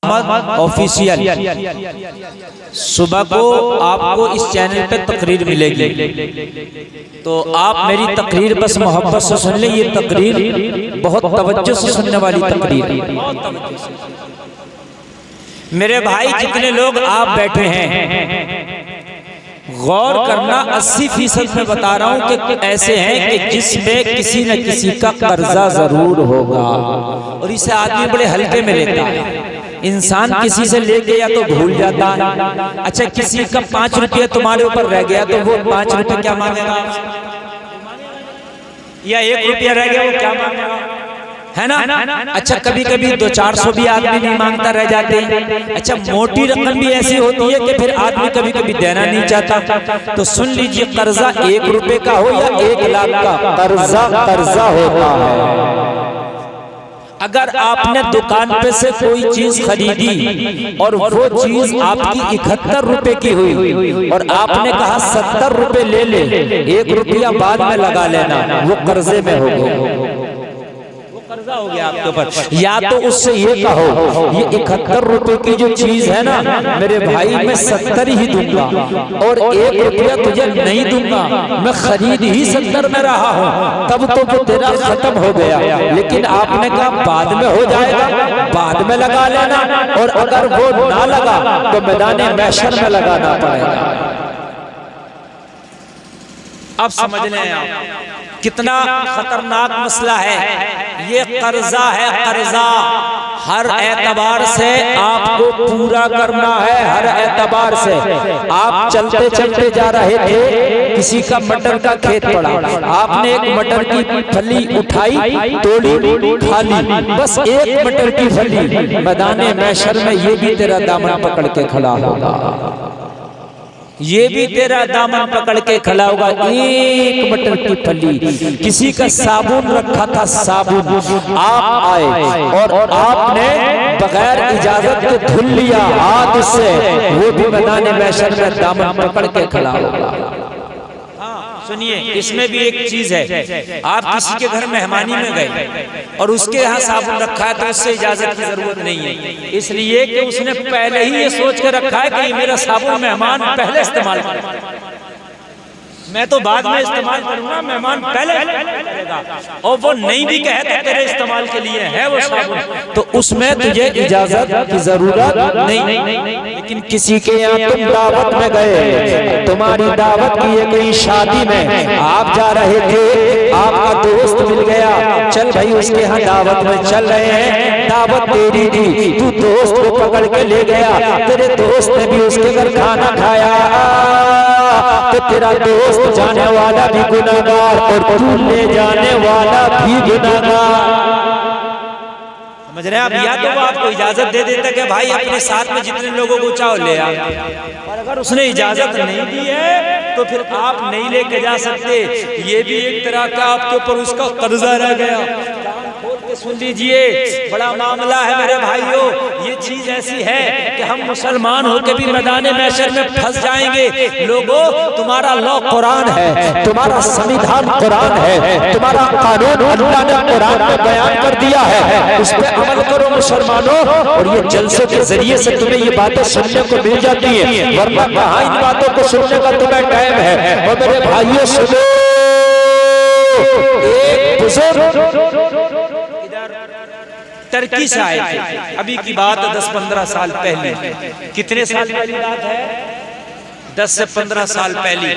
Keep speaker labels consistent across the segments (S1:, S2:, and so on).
S1: Official सुबह को आपको इस चैनल पे तकरीर मिलेगी, तो आप मेरी तकरीर बस मोहब्बत से सुन ले। ये तकरीर बहुत तवज्जो से सुनने वाली तकरीर। मेरे भाई जितने लोग आप बैठे हैं गौर करना, 80% में बता रहा हूं कि ऐसे हैं कि जिसमें किसी न किसी का कर्जा जरूर होगा, और इसे आदमी बड़े हल्के में लेता है। इंसान किसी से लेके या तो भूल जाता है। अच्छा, किसी का 5 रुपये तुम्हारे ऊपर रह गया तो वो 5 रुपये क्या मांगेगा, या 1 रुपया रह गया वो क्या मांगेगा, है ना? अच्छा, कभी कभी 200-400 भी आदमी नहीं मांगता रह जाते हैं। अच्छा, मोटी रकम भी ऐसी होती है कि फिर आदमी कभी कभी देना नहीं चाहता। तो सुन लीजिए, कर्जा 1 रुपए का हो या 1 लाख का, कर्जा होता है। अगर आपने दुकान पे से कोई चीज खरीदी और वो चीज आपकी 71 रुपए की हुई और आपने कहा 70 रुपए ले ले, 1 रुपया बाद में लगा लेना, वो कर्जे में हो गया, कर्जा हो गया आपके ऊपर। या तो उससे ये कहो ये 71 रुपए की जो चीज है ना मेरे भाई, मैं 70 ही दूंगा और 1 रुपया तुझे नहीं दूंगा, मैं खरीद ही 70 में रहा हूँ, तब तो वो तेरा खत्म हो गया। लेकिन आपने कहा बाद में हो जाएगा, बाद में लगा लेना, और अगर वो ना लगा तो मैदान महशर में लगाना पड़ेगा। अब समझ लें आप कितना खतरनाक मसला है ये। कर्जा है, कर्जा हर एतबार से आपको पूरा करना है, हर एतबार से। आप चलते चलते जा रहे थे, किसी का मटर का खेत पड़ा, आपने एक मटर की फली उठाई, तोड़ी, खा ली, बस एक मटर की फली, मैदान महशर में ये भी तेरा दामन पकड़ के खड़ा होगा, ये भी तेरा दामन पकड़ के खड़ा होगा। एक मटर की फली, किसी का साबुन रखा था, साबुन आप आए और आपने बगैर इजाजत के धुल लिया हाथ से, वो भी मैदान महशर में दामन पकड़ के खड़ा होगा। सुनिए, इसमें भी एक चीज है, आप किसी के घर मेहमानी में गए और उसके यहाँ साबुन रखा है तो उससे इजाजत की जरूरत नहीं है, इसलिए कि उसने पहले ही ये सोच कर रखा है कि मेरा साबुन मेहमान पहले इस्तेमाल करेगा, मैं तो बाद में इस्तेमाल करूंगा, मेहमान पहले करेगा, और वो नहीं भी कहे तो तेरे इस्तेमाल के लिए है वो साबुन, तो उसमें तुझे इजाजत की जरूरत नहीं। लेकिन किसी के यहाँ तुम दावत में गए, तुम्हारी दावत की है कोई शादी में, आप जा रहे थे, आपका दोस्त मिल गया, चल भाई उसके यहाँ दावत में चल रहे हैं, दावत तेरी थी, तू दोस्त को पकड़ के ले गया, तेरे दोस्त ने भी उसके घर खाना खाया, तो तेरा दोस्त जाने वाला भी गुनाहगार और तू ले जाने वाला भी गुनाहगार। समझ रहे हैं आप? या तो वो आपको इजाजत दे देता कि भाई अपने साथ में जितने लोगों को चाहो ले आओ, और अगर उसने इजाजत नहीं दी है तो फिर आप नहीं लेके जा सकते। ये भी एक तरह का आपके ऊपर उसका कर्जा रह गया। सुन लीजिए, बड़ा मामला है मेरे भाइयों। ये चीज ऐसी है कि हम मुसलमान होकर भी मैदान महशर में फंस जाएंगे। लोगों, तुम्हारा लॉ कुरान है, तुम्हारा संविधान कुरान है, तुम्हारा कानून अल्लाह ने कुरान में बयान कर दिया है, उस पर अमल करो मुसलमानों। और ये जलसों के जरिए से तुम्हें ये बातें सुनने को मिल जाती है, वरना कहाँ इन बातों को सुनने का तुम्हें टाइम है। और मेरे भाइयों सुनो, एक बुजुर्ग टर्की से आए थे, अभी की बात 10-15 साल पहले। कितने साल पहली बात है? 10 से 15 साल पहले।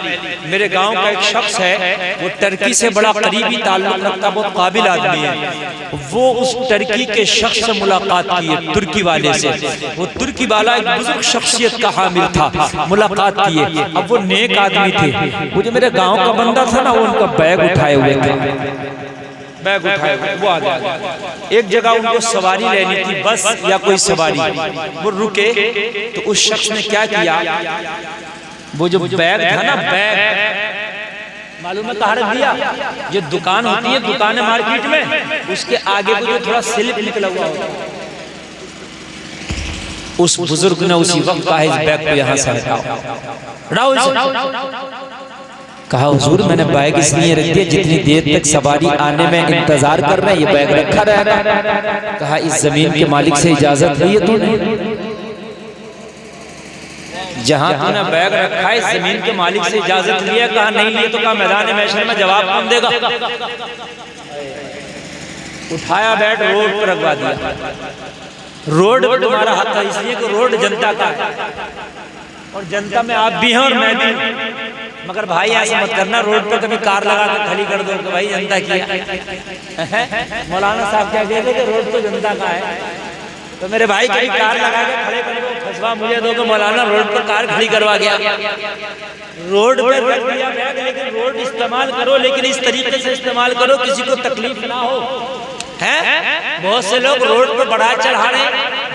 S1: मेरे गांव का एक शख्स है, वो टर्की से बड़ा करीबी ताल्लुक रखता, बहुत काबिल आदमी है। वो उस टर्की के शख्स से मुलाकात की है, तुर्की वाले से। वो तुर्की वाला एक बुजुर्ग शख्सियत का हामिल था, मुलाकात की है। अब वो नेक आदमी थे, वो जो मेरे गाँव का बंदा था ना, वो उनका बैग उठाए हुए थे, बैग उठाए वो आ गया। एक जगह उनको सवारी लेनी थी, बस या कोई सवारी, वो रुके तो उस शख्स ने क्या किया, वो जो बैग था ना, बैग मालूम है कहाँ रख दिया? जो दुकान होती है, दुकान है मार्केट में, उसके आगे को जो थोड़ा स्लिप निकला हुआ होता है, उस बुजुर्ग ने उसी वक्त कहा इस बैग को यहाँ से हटाओ, कहा हुजूर मैंने बैग इसलिए रख दिया जितनी देर तक सवारी आने में इंतजार कर रहे हैं ये बैग रखा रहेगा। कहा इस जमीन के मालिक से इजाजत ली है तूने? जहां तूने बैग रखा है इस जमीन के मालिक से इजाजत लिया? कहा नहीं लिए। तो कहा मैदान महशर में जवाब कौन देगा? उठाया बैग रोड पर रखवा दिया। रोड पर तुम्हारा हक है इसलिए कि रोड जनता का है और जनता में आप भी हैं और मैं भी। मगर भाई ऐसा मत करना रोड पर कभी कार लगा कर खड़ी कर दो कि भाई जनता की है। मौलाना साहब क्या कहते कि रोड तो जनता का है, तो मेरे भाई कहीं कार लगा के खड़े कर दो, फसवा मुझे दो कि मौलाना रोड पर कार खड़ी करवा गया। रोड पर रख दिया बैग, लेकिन रोड इस्तेमाल करो, लेकिन इस तरीके से इस्तेमाल करो किसी को तकलीफ ना हो। हैं बहुत से लोग रोड पर बारात चढ़ा रहे,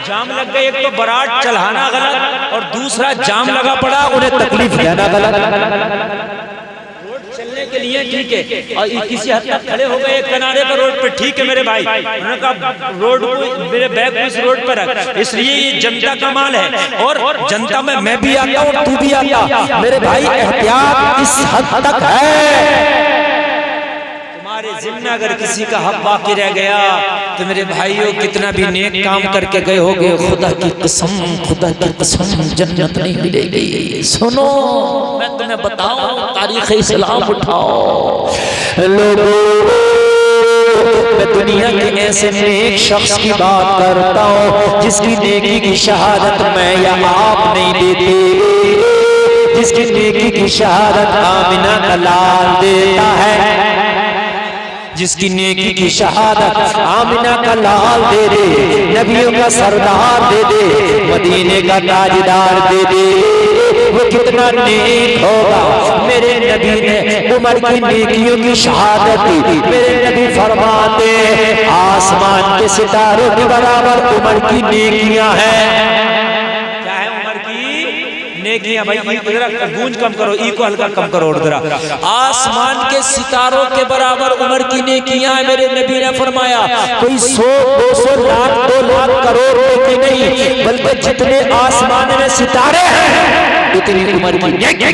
S1: जाम लग गए। एक तो बारात चढ़ाना गलत और दूसरा जाम लगा पड़ा उन्हें तकलीफ देना गलत। रोड चलने के लिए ठीक है और किसी हद तक खड़े हो गए एक किनारे पर रोड पे, ठीक है मेरे भाई। उन्होंने कहा रोड को मेरे बैग को इस रोड पर रख, इसलिए ये जनता का माल है और जनता में मैं भी आता हूँ तू भी आता। मेरे भाई एहतियात इस हद तक है। तुम्हारे जिम्मे अगर किसी का हक बाकी रह गया तो मेरे भाइयों कितना भी नेक काम करके गए होगे, खुदा की कसम जन्नत नहीं मिलेगी। सुनो मैं तुम्हें बताऊं, तारीख़ इस्लाम उठाओ लोगों, मैं दुनिया के ऐसे नेक शख्स की बात करता हूँ जिसकी नेकी की शहादत मैं या आप नहीं देते, जिसकी नेकी की शहादत आमिना का लाल देता है, जिसकी नेकी की शहादत आमिना का लाल दे दे, नबियों का सरदार दे दे, मदीने का ताजदार दे दे, वो कितना नेक होगा। मेरे नबी ने उमर की नेकियों की शहादत दी। मेरे नबी फरमाते आसमान के सितारों के बराबर उमर की नेकियां हैं। क्या है उमर की नेकियां? भाई जरा गूंज कम करो, ई को हल्का कम करो जरा। आसमान के सितारों के बराबर उमर की नेकियां है। मेरे नबी ने फरमाया कोई 100, 200, लाख, 2 लाख करोड़ की नहीं, बल्कि जितने आसमान में सितारे हैं उतनी उमर की नेकियां।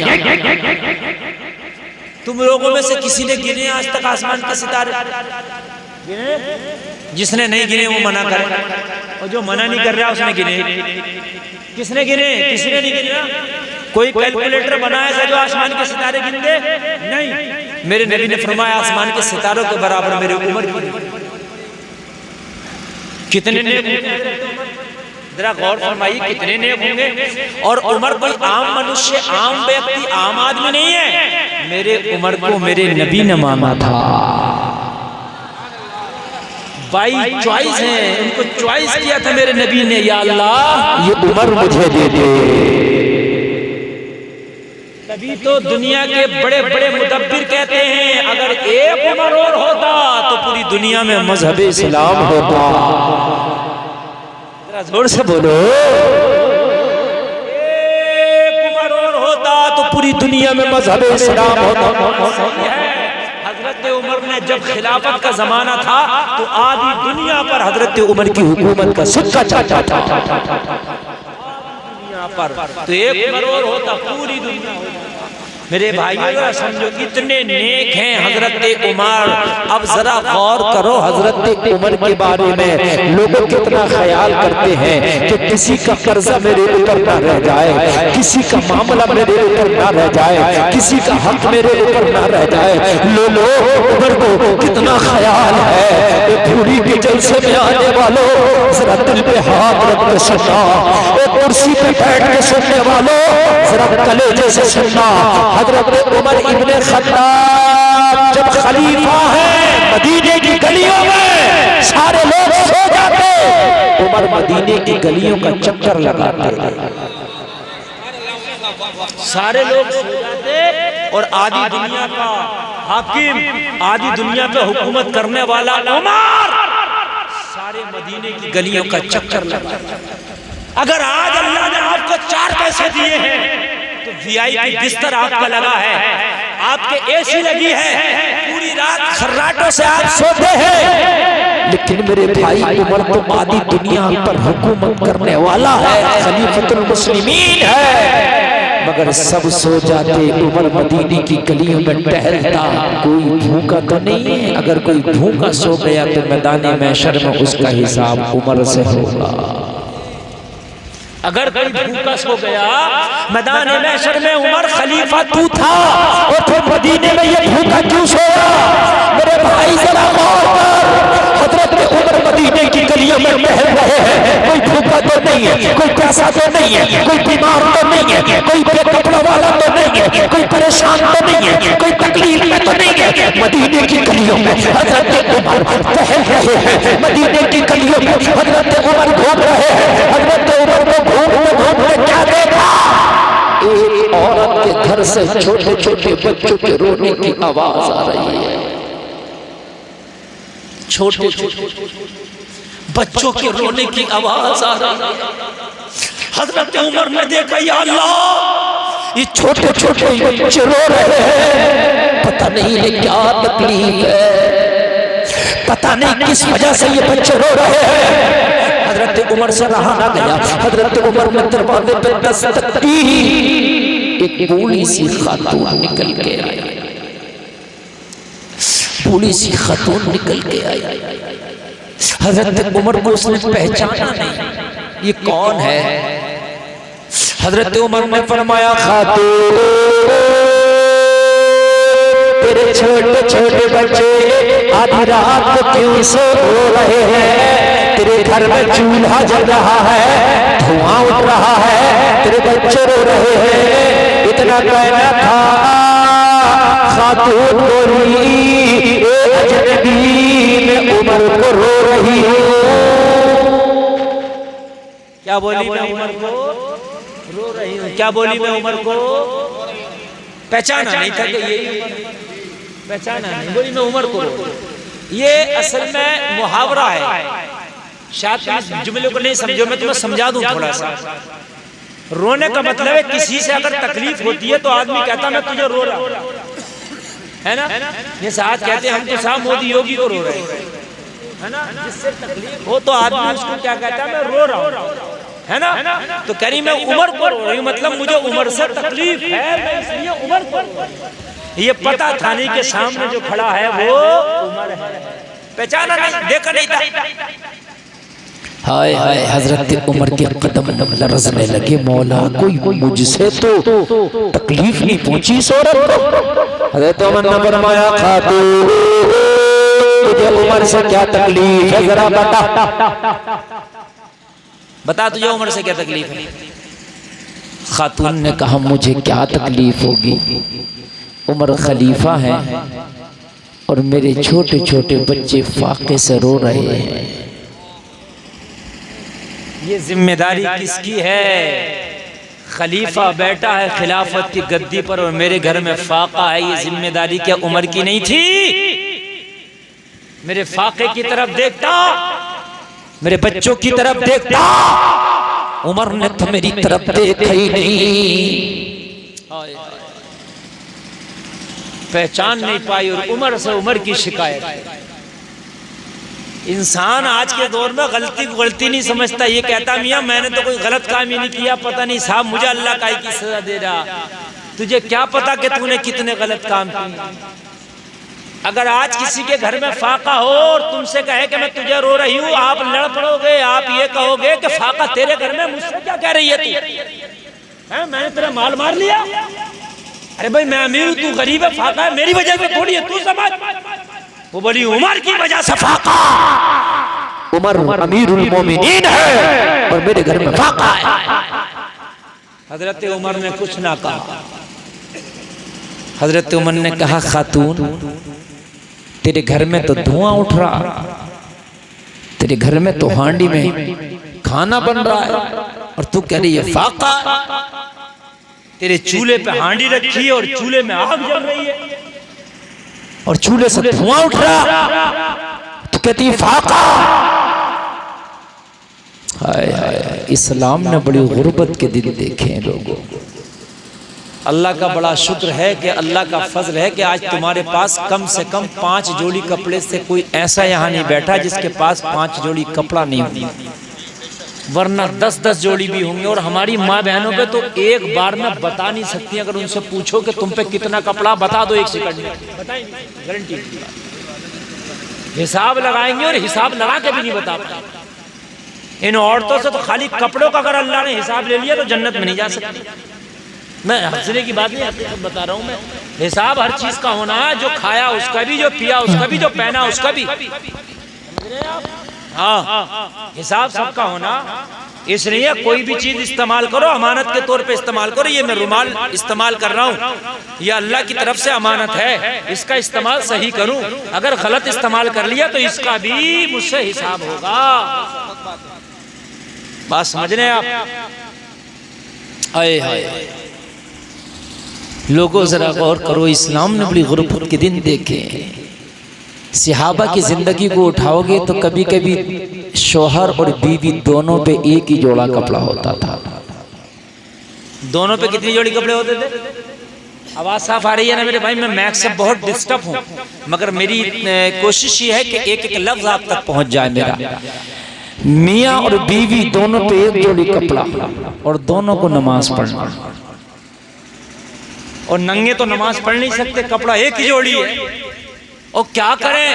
S1: तुम लोगों में से किसी ने गिने आज तक आसमान के सितारे? जिसने नहीं गिने वो मना करे, और जो मना नहीं कर रहा उसने गिने। किसने गिने? किसी ने नहीं गिना। कोई कैलकुलेटर बनाया था जो आसमान के सितारे गिन दे? नहीं। मेरे नबी ने फरमाया आसमान के सितारों के बराबर मेरी उम्र कितने नेक, जरा गौर फरमाइए कितने नेक होंगे। और उमर कोई आम मनुष्य, आम व्यक्ति, आम आदमी नहीं है। मेरे उमर को मेरे नबी ने माना था। बाई चॉइस है, उनको चॉइस किया था मेरे नबी ने, या अल्लाह ये उमर मुझे दे दे। तभी तो दुनिया के बड़े बड़े मुदब्बिर कहते हैं अगर एक उमर और होता तो पूरी दुनिया में मजहब इस्लाम होता। जरा जोर से बोलो, एक उमर और होता तो पूरी दुनिया में मजहब इस्लाम होता। हजरत उमर ने जब खिलाफत का जमाना था तो आधी दुनिया पर हजरत उमर की हुकूमत का सिक्का चढ़ता था दुनिया पर। तो एक उमर और होता पूरी दुनिया होता। मेरे भाइयों समझो इतने नेक हैं हजरत उमर। अब जरा गौर करो हजरत उमर के बारे में लोग कितना ख्याल करते हैं कि किसी का कर्जा मेरे ऊपर ना रह जाए, किसी का मामला मेरे ऊपर ना रह जाए, किसी का हक मेरे ऊपर ना रह जाए। लो उमर को कितना ख्याल है। पूरी के जलसे में आने वालों जरा दिल पे हाथ रख के सुनना, कुर्सी पे बैठ के सुनने वालों जरा कलेजे से सुनना। हजरत उमर इब्ने खत्ताब जब खलीफा है मदीने की गलियों में सारे लोग सो जाते, उमर मदीने की गलियों का चक्कर लगाते, सारे लोग सो जाते और आधी दुनिया का हाकिम, आधी दुनिया पे हुकूमत करने वाला उमर सारे मदीने की गलियों का चक्कर लगाते। अगर आज अल्लाह ने आपको 4 पैसे दिए हैं तो वीआईपी बिस्तर आपका लगा है, आपके एसी लगी है, पूरी रात खर्राटों से आप सोते हैं, लेकिन मेरे भाई उमर तो आधी दुनिया पर हुकूमत करने वाला है, खलीफतुल मुस्लिमीन है। मगर सब सो जाते, उमर मदीने की गलियों में टहलता, कोई भूखा तो नहीं है। अगर कोई भूखा सो गया तो मैदान महशर में उसका हिसाब उमर से होगा। अगर कोई भूखा सो गया मैदान महशर में, उमर खलीफा तू था और फिर मदीने में ये भूखा क्यों सोया? मेरे भाई जरा गौर कर, हजरत उमर मदीने की गलियों में टहल रहे हैं, कोई भूखा तो नहीं है, कोई प्यासा तो नहीं है, कोई बीमार तो नहीं है, कोई बेकपड़ा वाला तो नहीं है, कोई परेशान तो नहीं है, कोई तकलीफ में तो नहीं है। मदीने की गलियों में हजरत उमर टहल रहे हैं, मदीने की गलियों में हजरत उमर घूम रहे हैं। हजरत उमर को घूमते क्या देखा? एक औरत के घर से छोटे छोटे बच्चों के रोने की आवाज आ रही है। छोटे छोटे बच्चों के रोने की आवाज आ रही है। हजरत उमर ने देखा, या अल्लाह, ये छोटे छोटे बच्चे रो रहे हैं, पता नहीं ये क्या तकलीफ है, पता नहीं किस वजह से ये बच्चे रो रहे हैं। हजरत उमर से रहा ना गया, हजरत उमर ने दरवाजे पे दस्तक दी, एक बूढ़ी सी खातून निकल के आई, बूढ़ी सी खातून निकल के आई। हजरत उमर को उसने पहचाना नहीं, ये कौन है? हजरत उमर ने फरमाया, खातून, तेरे छोटे छोटे बच्चे आधी रात को क्यों सो रहे हैं? तेरे घर में चूल्हा जल रहा है, धुआं उठ रहा है, तेरे बच्चे रो रहे हैं। इतना कहना था, खातून बोली, अजनबी में उमर को रो रही हो। क्या बोली? मैं उमर को रो रही हूँ। क्या बोली? मैं उमर को पहचाना नहीं था कि यही पहचाना नहीं, बोली मैं उमर को रो रही हूँ। ये असल में मुहावरा है, शायद जुमले को नहीं समझो, मैं तुम्हें समझा दूं थोड़ा सा। रोने का मतलब है किसी से अगर तकलीफ होती है तो आदमी कहता मैं तुझे रो रहा हूं, है ना? ये साथ कहते हैं हम तो साहब मोदी योगी को रो रहे हैं, है ना? जिससे तकलीफ हो तो आदमी उसको क्या कहता है, मैं रो रहा हूं, है ना? तो कह रही मैं उमर को रो रही हूं, मतलब मुझे उमर से तकलीफ है, मैं इसलिए उमर को। ये पता थाने के सामने जो खड़ा है वो उमर है, पहचाना नहीं, देखा नहीं था। हाय हाय, हजरत उमर के कदम लरजने लगे, मौला कोई मुझसे तो तकलीफ नहीं पहुंची इस औरत को। हजरत उमर ने फरमाया, खातून, तुझे उमर से क्या तकलीफ है, जरा बता तुझे उमर से क्या तकलीफ है? खातून ने कहा, मुझे क्या तकलीफ होगी, उमर खलीफा है और मेरे छोटे छोटे बच्चे फाके से रो रहे हैं। ये जिम्मेदारी किसकी है? खलीफा बैठा है खिलाफत की गद्दी पर और मेरे घर में फाका है, ये जिम्मेदारी क्या उमर की नहीं थी? मेरे फाके की तरफ देखता, मेरे बच्चों की तरफ देखता, उमर ने तो मेरी तरफ देखा ही नहीं। पहचान नहीं पाई और उमर से उमर की शिकायत। इंसान आज के दौर में गलती को गलती नहीं समझता, ये कहता मियाँ मैंने तो कोई गलत काम ही नहीं किया, पता नहीं साहब मुझे अल्लाह काहे की सजा दे रहा। तुझे क्या पता कि तूने कितने गलत काम किए? अगर आज किसी के घर में फाका हो और तुमसे कहे कि मैं तुझे रो रही हूँ, आप लड़ पड़ोगे, आप ये कहोगे कि फाका तेरे घर में, मुझसे क्या कह रही है तू? मैंने तेरा माल मार लिया? अरे भाई मैं अमीर हूँ, तू गरीब है, फाका है मेरी वजह से थोड़ी है, तू समझ। वो बोली उमर की वजह से फाका, उमर अमीरुल मोमिनीन है और मेरे घर में फाका है। हजरत उमर ने कुछ ना कहा। हजरत उमर ने कहा, खातून, तेरे घर में तो धुआं उठ रहा, तेरे घर में तो हांडी में खाना बन रहा है और तू कह रही है फाका। तेरे चूल्हे पे हांडी रखी है और चूल्हे में आग जल रही है और चूल्हे से धुआं उठ रहा, तो कहती है फाका। हाय हाय, इस्लाम ने बड़ी गुर्बत के दिन देखे हैं लोगों। अल्लाह का बड़ा शुक्र है कि अल्लाह का फजल है कि आज तुम्हारे पास कम से कम 5 जोड़ी कपड़े से कोई ऐसा यहाँ नहीं बैठा जिसके पास 5 जोड़ी कपड़ा नहीं होती। वरना 10-10 जोड़ी भी होंगे। और हमारी माँ बहनों पे तो एक बार में बता नहीं सकती। अगर उनसे पूछो कि तुम पे कितना कपड़ा, बता दो 1 सेकंड में, बताएंगे, गारंटी। हिसाब लगाएंगे और हिसाब लगा के भी नहीं बता पाएंगे। इन औरतों से तो खाली कपड़ों का अगर अल्लाह ने हिसाब ले लिया तो जन्नत में नहीं जा सकती। मैं हंसने की बात नहीं, हकीकत बता रहा हूँ मैं। हिसाब हर चीज का होना है, जो खाया उसका भी, जो पिया उसका भी, जो पहना उसका भी। हाँ, हिसाब सबका होना। इसलिए कोई भी चीज इस्तेमाल करो अमानत के तौर पे इस्तेमाल करो। ये मैं रुमाल इस्तेमाल कर रहा हूँ, ये अल्लाह की तरफ से अमानत है, इसका इस्तेमाल सही करूं। अगर गलत इस्तेमाल कर लिया तो इसका भी मुझसे हिसाब होगा। बात समझ रहे हैं आप? आए हाय लोगों, जरा गौर करो। इस्लाम ने बड़ी गुरबत के दिन देखे। सहाबा की जिंदगी को उठाओगे तो कभी कभी शौहर और बीवी दोनों पे एक ही जोड़ा कपड़ा होता था। दोनों पे कितनी जोड़ी कपड़े होते थे? आवाज साफ आ रही है ना मेरे भाई? मैं मैक से बहुत डिस्टर्ब हूँ, मगर मेरी कोशिश ये है कि एक एक लफ्ज आप तक पहुंच जाए मेरा। मियाँ और बीवी दोनों पे एक जोड़ी कपड़ा, और दोनों को नमाज पढ़ना। और नंगे तो नमाज पढ़ नहीं सकते, कपड़ा एक ही जोड़ी है। और क्या करें,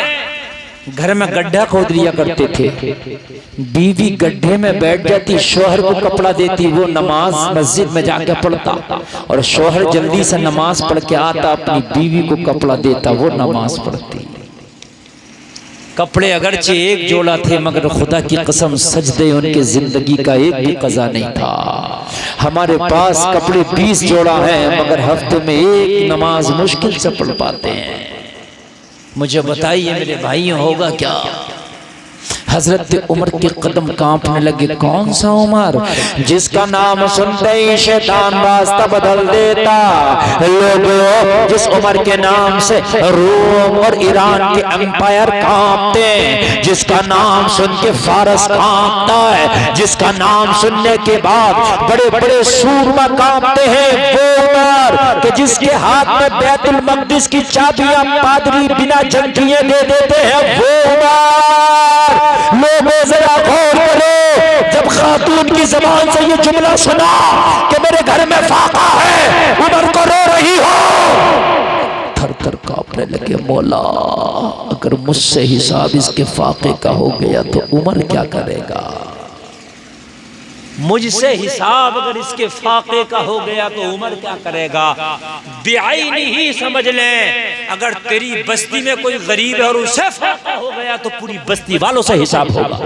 S1: घर में गड्ढा खोद लिया करते थे। बीवी गड्ढे में बैठ जाती, शौहर को कपड़ा देती, वो नमाज मस्जिद में जाके पढ़ता, और शौहर जल्दी से नमाज पढ़ के आता, अपनी बीवी को कपड़ा देता, वो नमाज पढ़ती। कपड़े अगरचे एक जोड़ा थे, मगर खुदा की कसम सजदे उनके जिंदगी का एक भी कज़ा नहीं था। हमारे पास कपड़े 20 जोड़ा है, मगर हफ्ते में एक नमाज मुश्किल से पढ़ पाते हैं। मुझे बताइए मेरे भाइयों, होगा क्या? हजरत उमर के कदम कांपने लगे। कौन सा उमर? जिसका नाम सुनते ही शैतान रास्ता बदल देता। लोगों, जिस उमर के नाम से रोम और ईरान के एम्पायर कांपते हैं, जिसका नाम सुन के फारस कांपता है, जिसका नाम सुनने के बाद बड़े बड़े सूरमा कांपते हैं, वो उमर कि जिसके हाथ में बैतुल मक़दिस की चाबियां पादरी बिना झंझिए दे देते हैं, वो उमर। लोगों जरा गौर करो, जब खातून की जबान से ये जुमला सुना कि मेरे घर में फाका है, उमर को रो रही हो, थर थर कांपने लगे। मौला, अगर मुझसे हिसाब इसके फाके का हो गया तो उमर क्या करेगा? मुझसे हिसाब अगर इसके फाके का हो गया तो उमर क्या करेगा? बेआईनी ही समझ लें, अगर तेरी बस्ती में कोई गरीब है और उसे फाका हो गया तो पूरी बस्ती वालों से हिसाब होगा।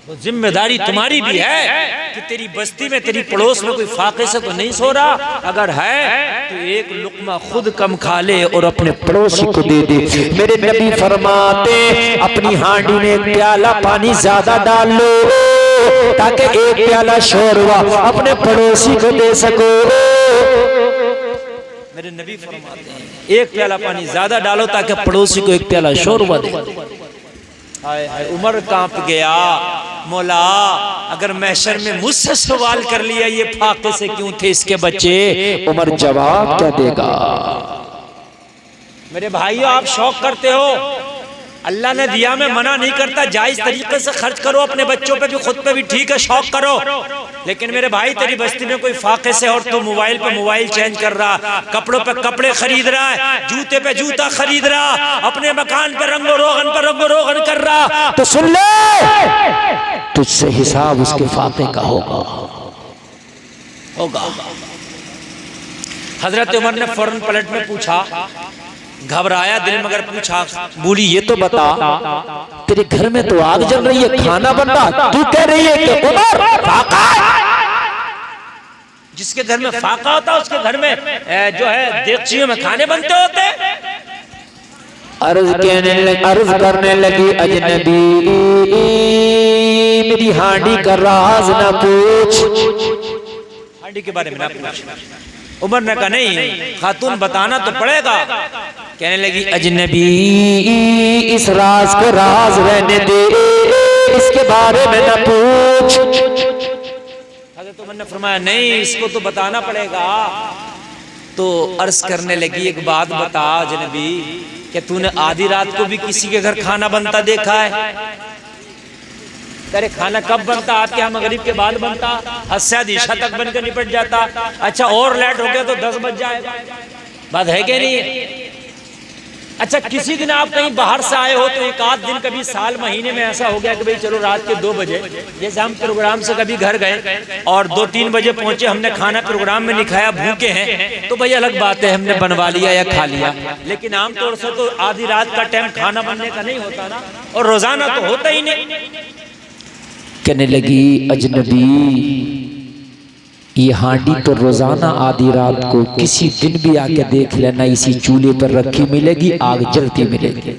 S1: तो जिम्मेदारी तुम्हारी भी है कि तेरी बस्ती में, तेरी पड़ोस में कोई फाके से तो नहीं सो रहा। अगर है तो एक लुकमा खुद कम खा ले और अपने पड़ोसी को दे दे। मेरे नबी फरमाते, अपनी हांडी में एक प्याला पानी ज्यादा डाल लो ताकि एक प्याला शोरवा अपने पड़ोसी को दे सको। मेरे नबी फरमाते हैं, एक प्याला पानी ज्यादा डालो ताकि पड़ोसी को एक प्याला शोरवा दे। उमर कांप गया। मौला, अगर महशर में मुझसे सवाल कर लिया ये फाके से क्यों थे इसके बच्चे, उमर जवाब क्या देगा? मेरे भाइयों, आप शौक करते हो, अल्लाह ने दिया, मैं मना नहीं करता, जायज तरीके से खर्च करो, अपने बच्चों पे भी खुद पे भी ठीक है, शौक करो। लेकिन मेरे भाई, तेरी बस्ती में कोई फाके से और तू मोबाइल पे मोबाइल चेंज कर रहा, कपड़ों पे कपड़े खरीद रहा है, जूते पे जूता खरीद रहा, अपने मकान पे रंगो रोगन कर रहा, तो सुन ले, तुझसे हिसाब उसके फाके का होगा। हजरत उमर ने फौरन पलट में पूछा, घबराया दिल मगर पूछा, बोली ये तो बता, तेरे घर में तो आग जल रही है, खाना बन रहा, तू कह रही है कि उमर फाका? जिसके घर में फाका होता है उसके घर में जो है देगचियों में खाने बनते होते। अर्ज करने लगी, अजनबी मेरी हांडी का राज ना पूछ। हांडी के बारे में ना पूछ। उमर ने कहा, नहीं खातून बताना तो पड़ेगा। कहने लगी, अजनबी इस राज को राज रहने दे, इसके बारे में न पूछ। हज़रत उमर ने फरमाया, नहीं इसको तो बताना पड़ेगा। तो अर्ज करने लगी, एक बात बता अजनबी, कि तूने आधी रात को भी किसी के घर खाना बनता देखा है? अरे खाना कब बनता? आपके यहाँ मगरिब के बाद बनता, हद ईशा तक बनकर निपट जाता। अच्छा और लेट हो गया तो 10 बज जाएगा। बात है क्या नहीं? अच्छा किसी दिन आप कहीं बाहर से आए हो तो एक आध दिन कभी साल महीने में ऐसा हो गया कि भाई चलो रात के 2 बजे, जैसे हम प्रोग्राम से कभी घर गए और 2-3 बजे पहुंचे, हमने खाना प्रोग्राम में नहीं खाया, भूखे हैं, तो भाई अलग बात है, हमने बनवा लिया या खा लिया। लेकिन आमतौर से तो आधी रात का टाइम खाना बनने का नहीं होता ना, और रोजाना तो होता ही नहीं।
S2: कहने लगी अजनबी ये हांडी तो रोजाना आधी रात को किसी दिन भी आके देख लेना, इसी चूल्हे पर रखी मिलेगी, आग जलती मिलेगी।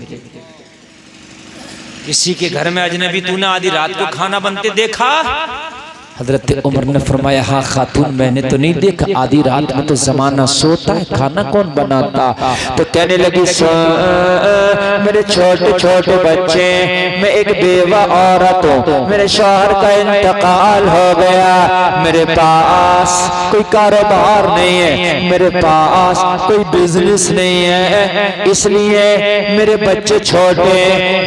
S1: किसी के घर में अजनबी तूने आधी रात को खाना बनते देखा?
S2: हजरत उमर ने फरमाया हाँ खातून मैंने तो नहीं देखा, आधी रात में तो जमाना सोता है, खाना कौन बनाता? तो कहने लगी मेरे छोटे छोटे बच्चे, मैं एक बेवा औरत हूँ, मेरे शौहर का इंतकाल हो गया, मेरे पास कोई कारोबार नहीं है, मेरे पास कोई बिजनेस नहीं है, इसलिए मेरे बच्चे छोटे,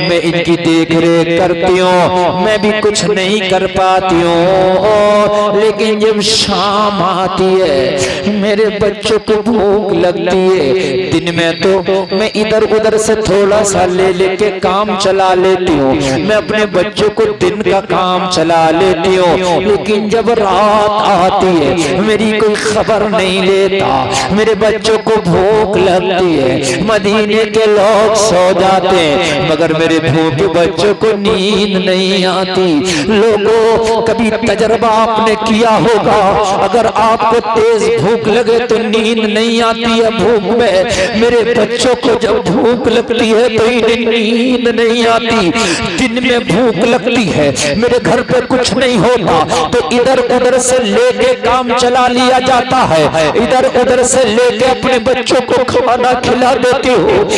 S2: मैं इनकी देख रेख करती हूँ, मैं भी कुछ नहीं कर पाती हूँ। लेकिन जब शाम आती है मेरे बच्चों को भूख लगती है, दिन में तो मैं इधर उधर से थोड़ा सा ले लेके काम चला लेती हूँ, मैं अपने बच्चों को दिन का काम चला लेती हूँ, लेकिन जब रात आती है मेरी कोई खबर नहीं लेता, मेरे बच्चों को भूख लगती है, मदीने के लोग सो जाते हैं मगर मेरे भूखे बच्चों को नींद नहीं आती। लोगों कभी तजर्बा आपने किया होगा, अगर आपको तेज भूख लगे तो नींद नहीं आती है भूख में, मेरे बच्चों को जब भूख लगती है तो नींद नहीं आती। दिन में भूख लगती है, मेरे घर पे कुछ नहीं होता तो इधर उधर से लेके काम चला लिया जाता है, इधर उधर से लेके अपने बच्चों को खाना खिला देती हूँ,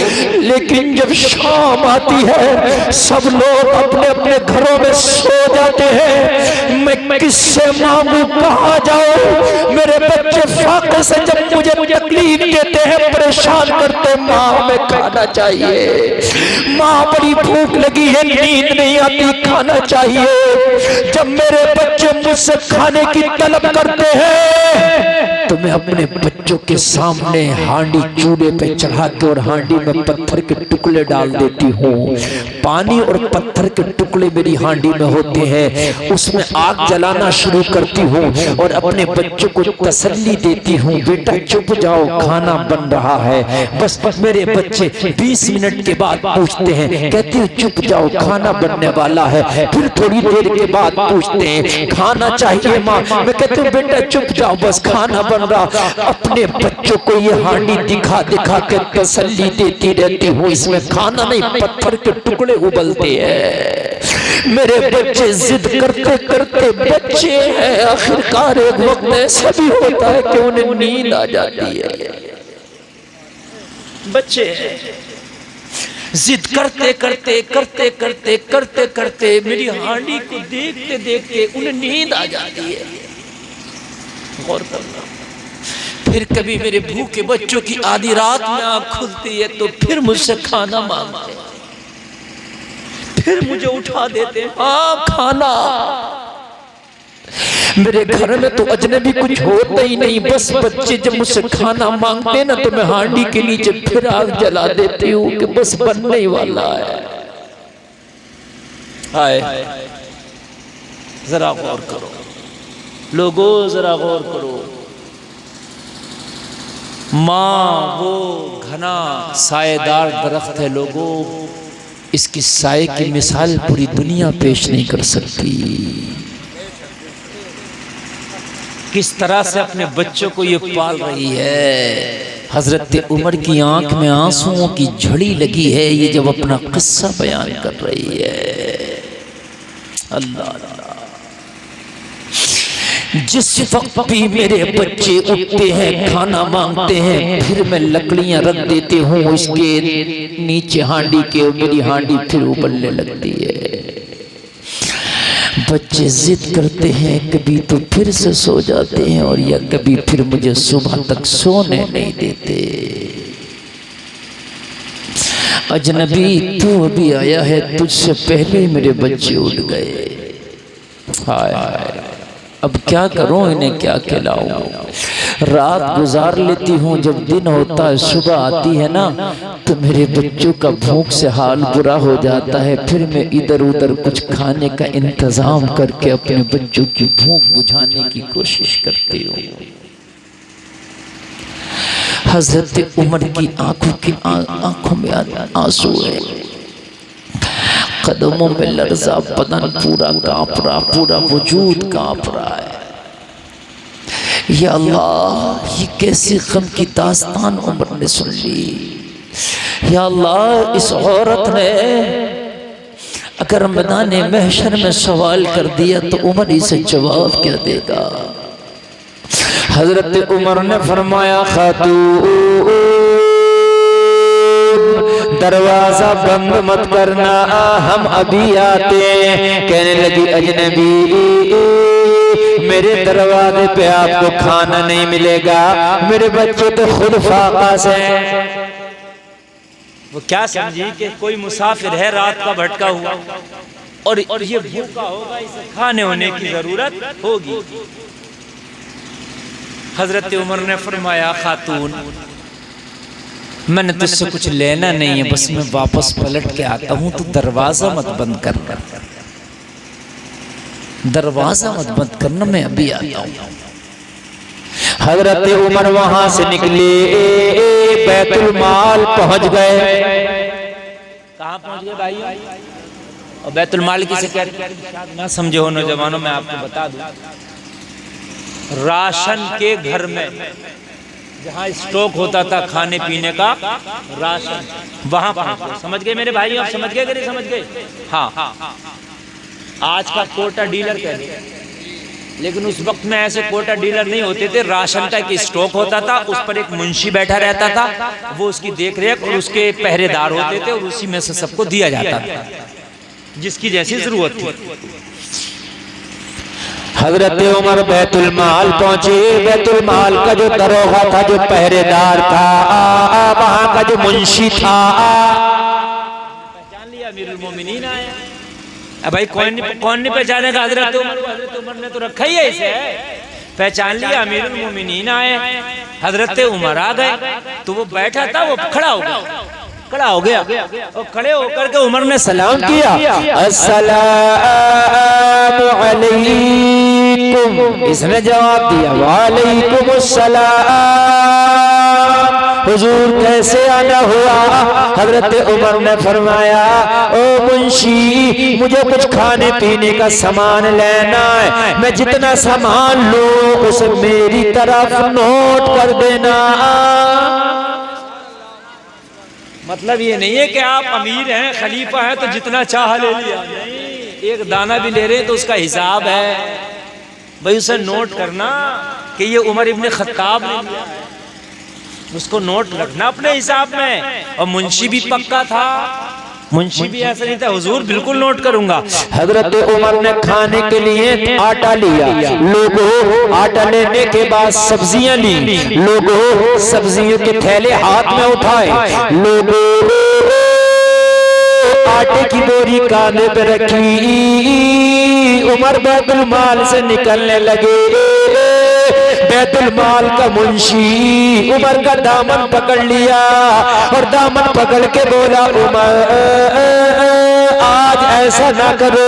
S2: लेकिन जब शाम आती है सब लोग अपने अपने घरों में सो जाते हैं, मैं किससे मांगू, कहाँ जाओ? मेरे बच्चे फाके से जब मुझे तकलीफ देते हैं, परेशान करते, माँ में खाना चाहिए, माँ बड़ी भूख लगी है, नींद नहीं आती, खाना चाहिए। जब मेरे बच्चे मुझसे खाने की तलब करते हैं तो मैं अपने बच्चों के सामने हांडी चूल्हे पे चढ़ा के और हांडी में पत्थर के टुकड़े डाल देती हूँ, पानी और पत्थर के टुकड़े मेरी हांडी में होते हैं, उसमें आग जलाना शुरू करती हूँ और अपने बच्चों को तसल्ली देती हूँ, बेटा चुप जाओ खाना बन रहा है। बस मेरे बच्चे 20 मिनट के बाद पूछते हैं, कहते हैं चुप जाओ खाना बनने वाला है, फिर थोड़ी देर के बाद पूछते हैं खाना चाहिए माँ, मैं कहती हूँ बेटा चुप जाओ बस खाना बन रहा। अपने बच्चों को ये हांडी दिखा दिखा के तसल्ली देती रहती हूँ, इसमें खाना नहीं पत्थर के टुकड़े उबलते हैं। मेरे बच्चे जिद करते करते बच्चे हैं, आखिरकार एक वक्त ऐसा भी होता है कि उन्हें नींद आ जाती है।
S1: बच्चे जिद करते करते करते करते करते करते मेरी हांडी को देखते देखते उन्हें नींद आ जाती है। गौर करना, फिर कभी मेरे भूखे बच्चों की आधी रात में आँख खुलती है तो फिर मुझसे खाना मांगते, फिर मुझे उठा देते, हाँ खाना।
S2: मेरे घर में तो अजनबी कुछ होता ही नहीं, बस बच्चे जब मुझसे खाना मांगते ना तो मैं हांडी के नीचे फिर आग जला देती हूँ कि बस बनने ही वाला है।
S1: हाय जरा गौर करो लोगों, जरा गौर करो, माँ वो घना साएदार दरख्त है लोगों,
S2: इसकी साए की मिसाल पूरी दुनिया पेश नहीं कर सकती।
S1: किस तरह से अपने बच्चों को ये पाल रही है।
S2: हजरत उमर की आंख में आंसुओं की झड़ी लगी है, ये जब अपना किस्सा बयान कर रही है। अल्लाह, जिस वक्त भी मेरे बच्चे उठते हैं खाना मांगते हैं, फिर मैं लकड़ियां रख देती हूँ उसके नीचे हांडी के, मेरी हांडी फिर उबलने लगती है। बच्चे जिद करते हैं, कभी तो फिर से सो जाते हैं और या कभी फिर मुझे सुबह तक सोने नहीं देते। अजनबी तू अभी आया है, तुझसे पहले मेरे बच्चे उठ गए। हाय हाय, अब क्या करूं, इन्हें क्या खिलाऊं। रात गुजार लेती हूँ, जब दिन होता है सुबह आती है ना तो मेरे बच्चों का भूख से हाल बुरा हो जाता है। फिर मैं इधर उधर कुछ खाने का इंतजाम करके अपने बच्चों की भूख बुझाने की कोशिश करती हूँ। हजरत उमर की आंखों में आंसू है, कदमों में लर्जा, बदन पूरा कांप रहा, पूरा वजूद कांप रहा है। या अल्लाह, ये कैसी गम की दास्तान उमर ने सुन ली। या अल्लाह, इस औरत ने अगर मैदान महशर में सवाल कर दिया तो उमर इसे जवाब क्या देगा। हजरत उमर ने फरमाया, खातून दरवाजा बंद मत करना, हम अभी आते हैं। कहने लगी, अजनबी, मेरे दरवाजे पे आपको खाना नहीं मिलेगा, मेरे बच्चे तो खुद फाका से।
S1: वो क्या समझी कि कोई मुसाफिर है रात का भटका हुआ और ये भूखा होगा, इसे खाने होने की जरूरत होगी। हजरत उमर ने फरमाया, खातून मैंने तुझसे कुछ लेना नहीं है, बस मैं वापस पलट के आता हूं, तो दरवाजा मत बंद करना, दरवाजा मत बंद करना, मैं अभी आता हूं।
S2: हजरत उमर वहां से निकले, बैतुल माल पहुंच गए।
S1: कहां पहुंच गए भाई? और बैतुल माल किसे कहते हैं ना समझे हो नौजवानों, मैं आपको बता दूं, राशन के घर में जहाँ स्टॉक होता था खाने पीने का राशन, वहां पहुंचे। समझ गए मेरे भाई? आप समझ गए कि नहीं समझ गए? हाँ, आज का कोटा डीलर कह दिया, लेकिन उस वक्त में ऐसे कोटा डीलर नहीं होते थे। राशन का एक स्टॉक होता था, उस पर एक मुंशी बैठा रहता था, वो उसकी देखरेख और उसके पहरेदार होते थे, और उसी में से सबको दिया जाता था जिसकी जैसी जरूरत थी।
S2: हजरत उमर बैतुल माल पहुंचे। बैतुल माल का जो दरोगा था, जो पहरेदार था, वहां का जो मुंशी था,
S1: पहचान लिया, अमीरुल मोमिनीन आया। अब भाई कौन नहीं पहचानेगा? हजरत उमर ने तो रखा ही है इसे, पहचान लिया, अमीरुल मोमिनीन आए। हजरत उमर आ गए तो वो बैठा था, वो खड़ा हो गया, और खड़े होकर के उमर ने सलाम किया, अस्सलामु अलैकुम। इसने जवाब दिया, वालेकुम अस्सलाम। हुजूर कैसे आना हुआ? हजरत उमर ने फरमाया, ओ मुंशी, मुझे कुछ खाने पीने का सामान लेना है, मैं जितना सामान लूं उसे मेरी तरफ नोट कर देना। मतलब ये नहीं है कि आप अमीर हैं, खलीफा हैं, तो जितना चाह ले लिया, नहीं, एक दाना भी ले रहे हैं तो उसका हिसाब है भाई, उसे नोट करना कि ये उमर इब्ने खत्ताब ने लिया, उसको नोट रखना अपने हिसाब में। और मुंशी भी पक्का था, मुंशी भी ऐसा नहीं था, हुजूर बिल्कुल नोट करूंगा।
S2: हजरत उमर ने खाने के लिए आटा लिया, लोगों आटा लेने के बाद सब्जियां ली, लोगों सब्जियों के थैले हाथ में उठाए, लोगों आटे की बोरी कांधे पे रखी। उमर बैतुल माल से निकलने लगे। बैतुल माल का मुंशी उमर का दामन पकड़ लिया और दामन पकड़ के बोला, उमर आज ऐसा ना करो,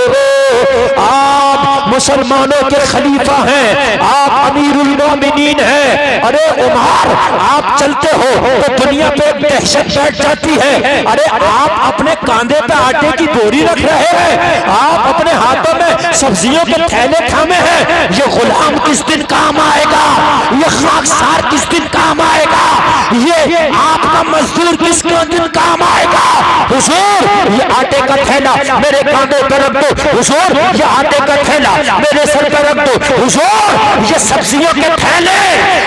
S2: आप मुसलमानों के खलीफा हैं, आप अमीरुल मोमिनीन हैं। अरे उमर, आप चलते हो तो दुनिया पे दहशत बैठ जाती है। अरे आप अपने कांधे पे आटे की बोरी रख रहे हैं, आप अपने हाथों में सब्जियों के थैले थामे हैं, ये गुलाम किस दिन काम आएगा? ये खाकसार किस दिन काम आएगा? ये आपका मजदूर किस दिन काम आएगा? हुजूर, ये आटे का थैला मेरे कांधे पर रख दो, हुजूर ये आटे का थैला मेरे सर पर रख दो, हुजूर ये सब्जियों के थैले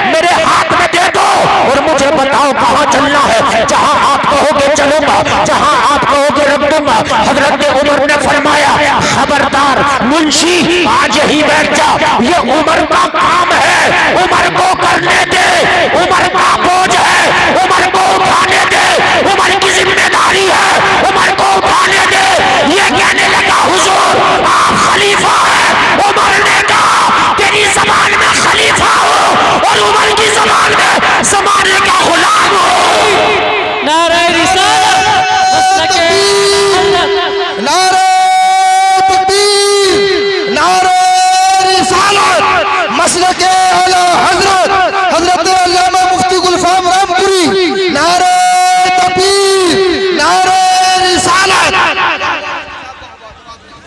S2: मेरे हाथ में दे दो और मुझे बताओ कहाँ चलना है, जहाँ आप कहोगे चलूंगा, जहाँ आप कहोगे रख दूंगा। हजरत उमर ने फरमाया, खबरदार मुंशी, आज यही बैठ जा, ये उमर का काम है, उमर को करने दे, उमर का बोझ है, उमर को उठाने दे, उमर की जिम्मेदारी है, उमर को उठाने दे। ये कहने लगा, हुजूर आप खलीफा है, उमर जमाने का गुलाम हूँ।
S3: नारे रिसालत, मसलके
S4: नारे तकबीर, नारे रिसालत, मसलके आला हजरत हजरत अल्लामा मुफ्ती गुलफाम रामपुरी। नारे तकबीर, नारे रिसालत।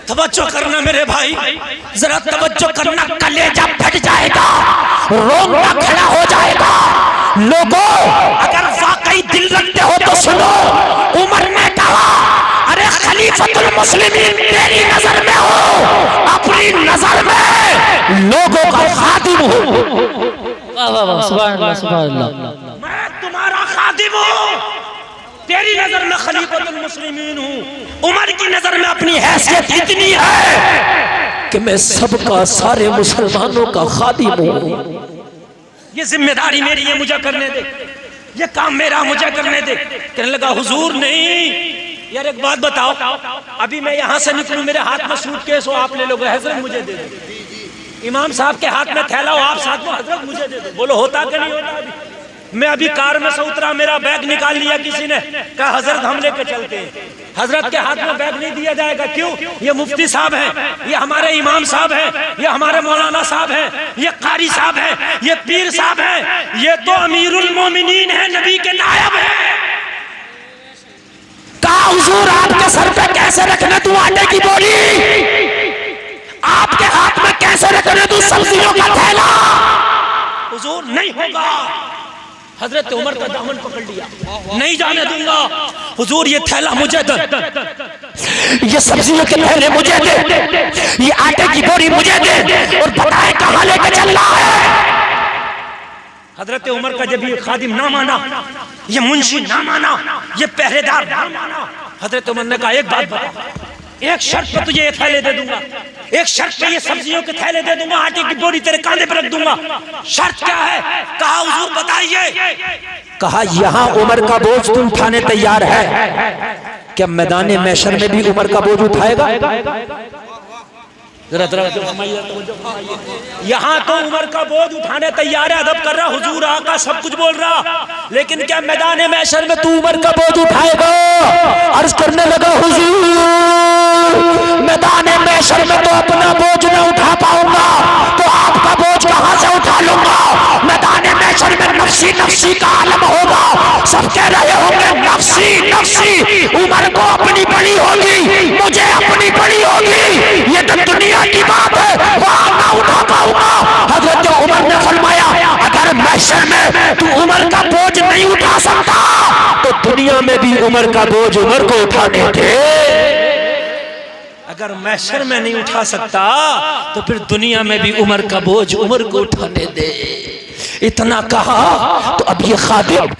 S1: तवज्जो करना मेरे भाई, जरा तवज्जो करना, कलेजा फट जाएगा, रोंगटा खड़ा हो जाएगा। लोगों, अगर वाकई दिल रखते हो तो सुनो, उमर ने कहा, अरे खलीफतुल मुस्लिमीन तेरी नजर में हो, अपनी नजर में लोगों का खादिम हूँ।
S3: वाह वाह वाह, सुभान अल्लाह सुभान अल्लाह।
S1: मैं तुम्हारा खादिम हूँ, तेरी नजर में खलीफतुल मुस्लिमीन हूँ, उमर की नजर में अपनी हैसियत इतनी है कि मैं सबका, सारे मुसलमानों का खादिम हूँ। ये जिम्मेदारी मेरी है, मुझे करने दे, ये काम मेरा, मुझे करने दे। कहने लगा हुजूर नहीं, यार एक बात बताओ, अभी मैं यहाँ से निकलूं, मेरे हाथ में सूटकेस हो, आप ले लोगे, हजरत मुझे दे दो। इमाम साहब के हाथ में थैला हो, आप साथ में, हजरत मुझे दे दो। बोलो होता कि नहीं होता? अभी मैं अभी कार में से उतरा, मेरा बैग निकाल लिया किसी ने, कहा हजरत हम लेके चलते हैं। हजरत के हाथ में बैग नहीं दिया जाएगा, क्यों? ये मुफ्ती साहब हैं, ये हमारे इमाम साहब हैं, ये हमारे मौलाना साहब हैं, ये कारी साहब हैं, ये पीर साहब हैं, ये तो अमीरुल मोमिनीन है, नबी के नायब हैं। कहा हुजूर आपके सर पे कैसे रखने तू आटे की बोरी, आपके हाथ में कैसे रखने तू सब्जियों का थैला? हुजूर नहीं होगा। हजरत उमर का दामन पकड़ लिया, नहीं जाने दूंगा। हुजूर ये थैला मुझे दे, ये सब्जियों के थैले मुझे दे, ये आटे की बोरी मुझे दे, और बताए कहां लेके चल रहा है। हजरत उमर का जब ये खादिम ना माना, ये मुंशी ना माना, ये पहरेदार ना माना, हजरत उमर ने कहा एक बात बता, एक शर्त पे तुझे ये थैले दे दूंगा, एक शर्त पे ये सब्जियों के थैले दे दूंगा, आटे की बोरी तेरे कांधे पे रख दूंगा। शर्त क्या है? कहा हुजूर बताइए। कहा यहाँ उमर का बोझ तू उठाने तैयार है क्या? मैदान महशर में भी उमर का बोझ उठाएगा? यहाँ तो उमर का बोझ उठाने तैयार है, अदब कर रहा, हुजूर आका सब कुछ बोल रहा, लेकिन क्या मैदान महशर में तू उमर का बोझ उठाएगा? अर्ज करने लगा हुजूर मैदान महशर में तो अपना बोझ न उठा पाऊंगा, तो आपका बोझ कहां से उठा लूंगा? मैदान महशर में नफ्सी नफ्सी का आलम होगा, सब कह रहे होंगे नफ्सी नफ्सी, उमर को अपनी बड़ी होगी, मुझे अपनी बड़ी होगी, ये तो दुनिया की बात है, वहां ना उठा पाऊंगा। हजरत उमर ने फरमाया अगर महशर में तू उमर का बोझ नहीं उठा सकता, तो दुनिया में भी उमर का बोझ उमर को उठाने दे। अगर महशर में नहीं उठा सकता, तो फिर दुनिया में भी उमर का बोझ उमर को उठाने दे। इतना कहा तो अब ये खादिम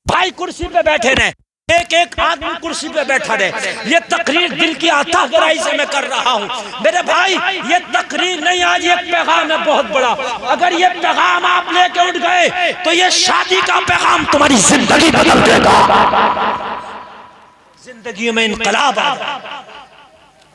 S1: भाई कुर्सी पे बैठे रहे, एक एक आदमी कुर्सी पे बैठा रहे। ये तकरीर दिल की आता गहराई से मैं कर रहा हूँ मेरे भाई, ये तकरीर नहीं, आज ये पैगाम है बहुत बड़ा। अगर ये पैगाम आप लेके उठ गए तो ये शादी का पैगाम तुम्हारी जिंदगी बदल देगा, जिंदगी में इनकलाब आएगा।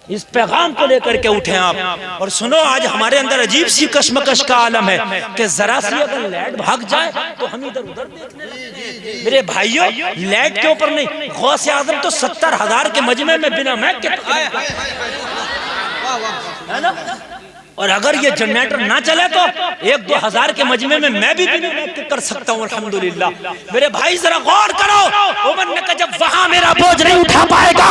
S1: इस पैगाम को लेकर के उठे आप। और सुनो, आज हमारे अंदर अजीब सी कशमकश का आलम है कि जरा सी अगर लाइट भाग जाए तो हम इधर उधर देखने लगे। मेरे भाइयों, लाइट के ऊपर नहीं, गौसे आजम तो 70,000 के मजमे में बिना मैक के है ना, और अगर ये जनरेटर ना चले तो 1-2 हजार के मजमे में मैं भी बिना मैक के कर सकता हूँ अल्हम्दुलिल्लाह। मेरे भाई जरा गौर करो, उमर ने कहा जब वहां मेरा बोझ नहीं उठा पाएगा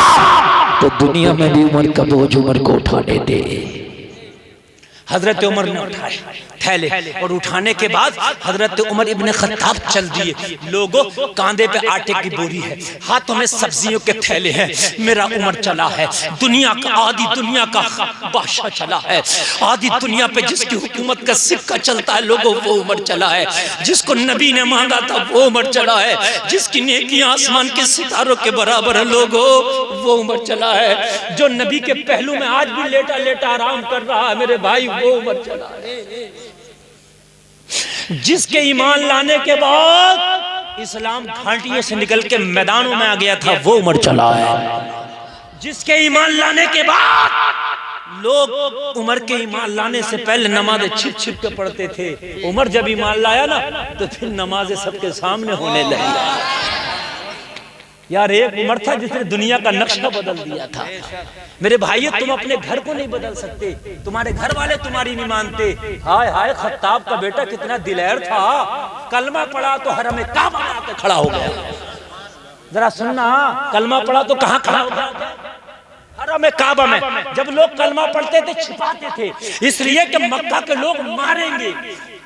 S1: तो दुनिया में भी उमर का बोझ उमर को उठाने दे। हजरत उमर ने उठाए थैले, और उठाने के बाद हजरत उमर इब्ने खत्ताब चल दिए। लोगों, कांधे पे आटे की बोरी है, हाथों में सब्जियों के थैले हैं। मेरा उमर चला है, दुनिया का आदि दुनिया का बादशाह चला है, आदि दुनिया पे जिसकी हुकूमत का सिक्का चलता है लोगों, वो उमर चला है। जिसको नबी ने मांगा था वो उमर चला है, जिसकी नेकियां आसमान के सितारों के बराबर है लोगों, वो उमर चला है। जो नबी के पहलू में आज भी लेटा लेटा आराम कर रहा है मेरे भाई, वो उमर चला है। जिसके ईमान लाने के बाद इस्लाम घाटियों से निकल के मैदानों में आ गया था, वो उमर चला है। जिसके ईमान लाने के बाद लोग उमर के ईमान लाने से पहले नमाज़ें छिप छिप के पढ़ते थे। उमर जब ईमान लाया ना तो फिर नमाज़ें सबके सामने होने लगी। यार एक उमर था जिसने दुनिया का नक्शा बदल दिया था। मेरे भाइयों, तुम अपने घर को नहीं बदल सकते, तुम्हारे घर वाले तुम्हारी नहीं मानते। हाय हाय, खत्ताब का बेटा कितना दिलेर था, कलमा पढ़ा तो हरम काबा में आके खड़ा हो गया। जरा सुनना, कलमा पढ़ा तो कहाँ खड़ा हो गया? हरम काबा में। जब लोग कलमा पढ़ते थे छिपाते थे, इसलिए कि मक्का के लोग मारेंगे,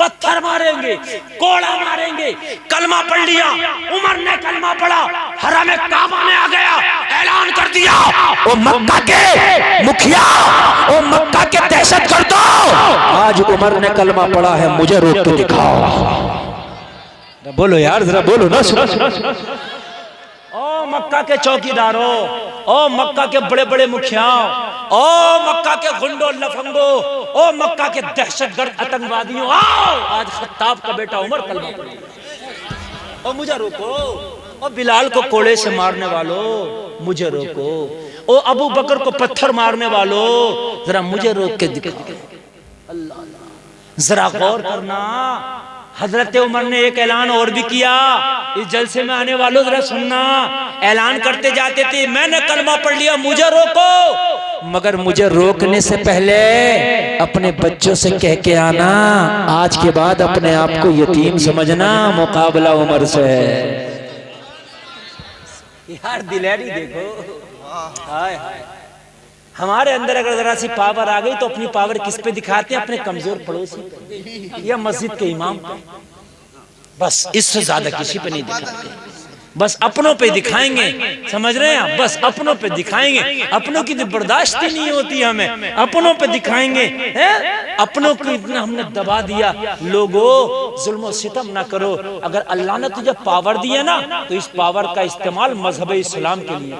S1: पत्थर मारेंगे, कोड़ा मारेंगे। कलमा पढ़ लिया, उमर ने कलमा पढ़ा, हरम काबा में आ गया, ऐलान कर दिया,
S2: ओ मक्का के मुखिया, ओ मक्का के दहशत कर दो, आज उमर ने कलमा पढ़ा है, मुझे रोक के दिखाओ। बोलो यार, जरा बोलो ना।
S1: ओ मक्का के चौकीदारों, ओ मक्का के बड़े बड़े मुखियाओं, ओ मक्का के गुंडो लफंगो, ओ मक्का के दहशतगर्द आतंकवादियों, आओ आज खत्ताब का बेटा उमर कलमा पढ़े। ओ मुझे रोको, ओ बिलाल को कोड़े से मारने वालों मुझे रोको, ओ अबू बकर को पत्थर मारने वालों जरा मुझे रोक के दिखाओ। अल्लाह, जरा गौर करना, हजरत उमर ने एक ऐलान और भी किया। इस जलसे में आने वालों जरा सुनना, ऐलान करते जाते थे, मैंने कलमा पढ़ लिया, मुझे रोको।
S2: मगर मुझे रोकने से पहले अपने बच्चों से कह के आना, आज के बाद अपने आप को यतीम समझना, मुकाबला उमर से है।
S1: यार दिलेरी देखो, हाय हाय। हमारे अंदर अगर जरा सी पावर आ गई तो अपनी पावर किस पे दिखाते हैं? अपने कमजोर पड़ोसी पे या मस्जिद के इमाम पे। बस इससे ज्यादा किसी पे नहीं दिखाते, बस अपनों पे दिखाएंगे। समझ रहे हैं आप? बस अपनों पे दिखाएंगे। अपनों की तो बर्दाश्त ही नहीं होती हमें, अपनों पे दिखाएंगे। अपनों को इतना हमने दबा दिया। लोगों, जुल्म सितम ना करो। अगर अल्लाह ने तुझे पावर दी है ना, तो इस पावर का इस्तेमाल मजहब इस्लाम के लिए,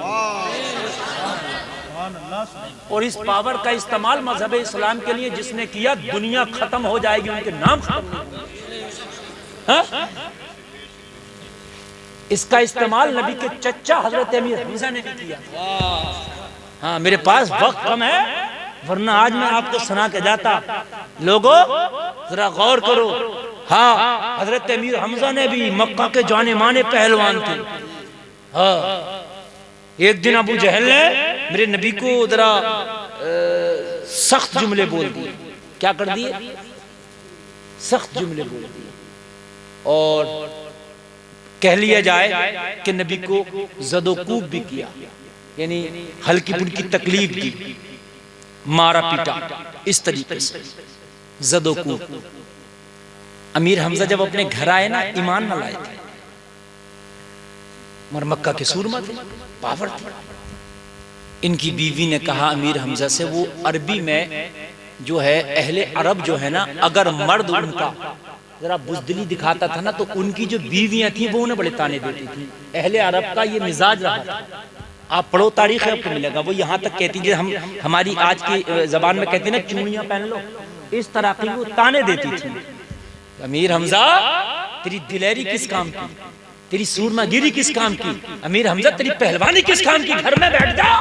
S1: और इस पावर का इस्तेमाल मजहब इस्लाम के लिए जिसने किया, दुनिया खत्म हो जाएगी, उनके नाम खत्म नहीं होंगे। इसका इस्तेमाल नबी के चचा हजरत अमीर हमजा ने भी किया। हाँ, मेरे पास वक्त कम है, वरना आज मैं आपको सुना के जाता। लोगों जरा गौर करो। हाँ, हजरत अमीर हमजा ने भी, मक्का के जाने माने पहलवान थे। हाँ, एक दिन अबू जहल ने मेरे नबी को जरा सख्त जुमले बोल दिए। क्या कर दिए? सख्त जुमले बोल दिए। और कह लिया जाए कि नबी को ज़दोकूब भी किया, यानी हल्की फुल्की तकलीफ दी, मारा पीटा, इस तरीके से ज़दोकूब। अमीर हमजा जब अपने घर आए ना, ईमान न लाए थे, मगर मक्का के सूरमा थे, पावर थे। इनकी बीवी ने कहा अमीर हमजा से, वो अरबी में जो है, अहले अरब जो है ना, अगर मर्द उनका जरा बुज़दिली दिखाता था ना, तो उनकी जो बीवियां थी वो उन्हें बड़े ताने देती थी। अहले अरब का ये मिजाज रहा था। आप पढ़ो तारीख है, आपको मिलेगा। वो यहाँ तक कहती है, हम हमारी आज की जबान में कहते हैं ना, चूड़ियां पहन लो, इस तरह की वो ताने देती थी। अमीर हमजा, तेरी दिलेरी किस काम की? तेरी सूरमागिरी किस काम की? अमीर हमजा, तेरी पहलवानी किस काम की? घर में बैठ जा।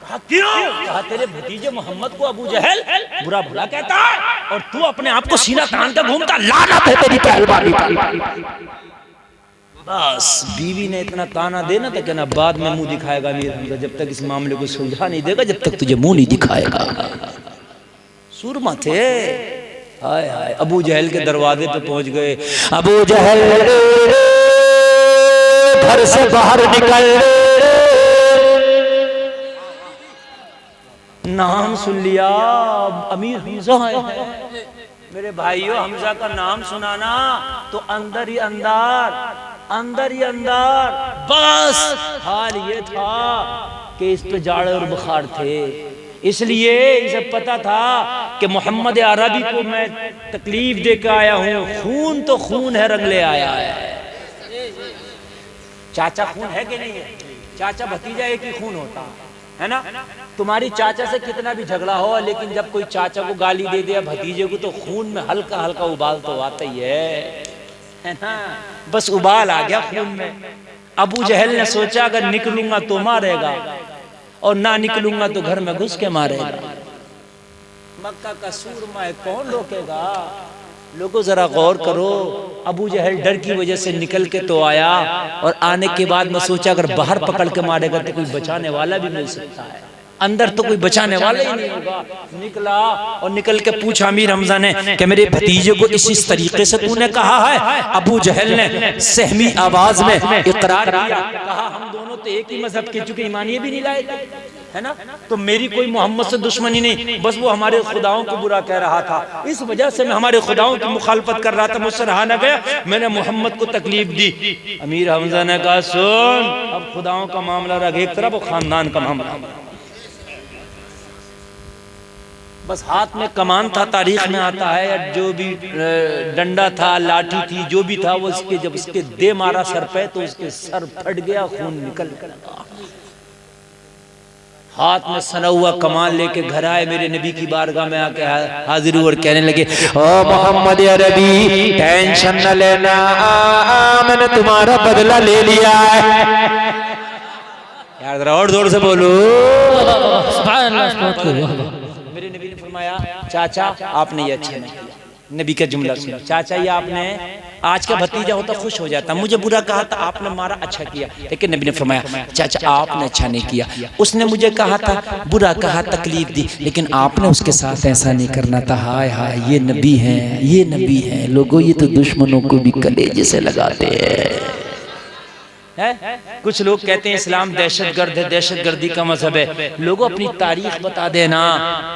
S1: कहा क्यों? कहा तेरे भतीजे मोहम्मद को अबू जहल बुरा भला कहता है, और तू अपने आप को सीना तान कर घूमता, लानत है तेरी पहलवानी पर। बस बीवी ने इतना ताना देना था, कहना बाद में मुंह दिखाएगा अमीर हमजा, जब तक इस मामले को सुलझा नहीं देगा, जब तक तुझे मुंह नहीं दिखाएगा। सूरमा थे। हाय हाय, अबू जहल के दरवाजे पे पहुंच गए।
S2: अबू जहल घर से बाहर निकल,
S1: नाम सुन लिया, अमीर हमजा है। मेरे भाइयों, हमजा का नाम सुनाना तो अंदर ही अंदर, अंदर ही अंदर। बस हाल ये था कि इस पे जाड़े और बुखार थे, इसलिए इसे पता था कि मोहम्मद अरबी को मैं तकलीफ दे के आया हूँ। खून तो खून है, रंग ले आया है। चाचा खून है कि नहीं है? चाचा भतीजा एक ही खून होता है ना। तुम्हारी चाचा से कितना भी झगड़ा हो, लेकिन जब कोई चाचा को गाली दे दिया भतीजे को, तो खून में हल्का हल्का उबाल तो आता ही है ना। बस उबाल आ गया खून में। अबू जहल ने सोचा अगर निकलूंगा तो मारेगा, और ना निकलूंगा तो घर में घुस के मारेगा। मक्का का सूरमा है, कौन रोकेगा? लोगों जरा गौर करो, अबू जहल डर की वजह से निकल के तो आया, और आने के बाद मैं सोचा अगर बाहर पकड़ के मारेगा तो कोई बचाने वाला भी मिल सकता है, अंदर तो कोई बचाने वाला ही नहीं होगा। निकला और निकल के पूछा अमीर हमजा ने कि मेरे भतीजे को इस तरीके से तूने कहा है? अबू जहल ने सहमी आवाज में इकरार किया, कहा हम दोनों तो एक ही मजहब के, चूंकि ईमान ये भी नहीं लाए थे, है ना, तो मेरी कोई मोहम्मद से दुश्मनी नहीं, बस वो हमारे खुदाओं को बुरा कह रहा था, इस वजह से मैं हमारे खुदाओं की मुखालफत कर रहा था, मुझसे रहा न गया, मैंने मोहम्मद को तकलीफ दी। अमीर हमजा ने कहा सुन, अब खुदाओं का मामला रख एक तरफ, वो खानदान का मामला। बस हाथ में कमान था, तारीख में आता है, जो भी डंडा था, लाठी थी, जो भी था, वो इसके जब इसके दे मारा सर पे तो उसके सर फट गया, खून निकल गया। हाथ में सना हुआ कमान लेके घर आए, मेरे नबी की बारगाह में आके हाजिर हुए और कहने लगे,
S2: ओ मोहम्मद अरबी टेंशन न लेना, मैंने तुम्हारा बदला ले लिया है।
S1: यार जरा और जोर से बोलो।
S3: सुभान अल्लाह।
S1: मेरे नबी ने फरमाया, चाचा आपने ये अच्छा नहीं किया। नबी का जुमला सुना, चाचा ये आपने, आज का भतीजा होता खुश हो जाता, मुझे बुरा कहा था आपने मारा, अच्छा किया, लेकिन नबी ने फरमाया चाचा आपने अच्छा नहीं किया, उसने मुझे कहा था, बुरा कहा, तकलीफ दी, लेकिन आपने उसके साथ ऐसा नहीं करना था। हाय हाय, ये नबी हैं, ये नबी हैं। लोगों ये तो दुश्मनों को भी कलेजे से लगाते हैं। कुछ लोग कहते हैं इस्लाम दहशतगर्द है, दहशतगर्दी का मजहब है। लोगों अपनी तारीख बता देना।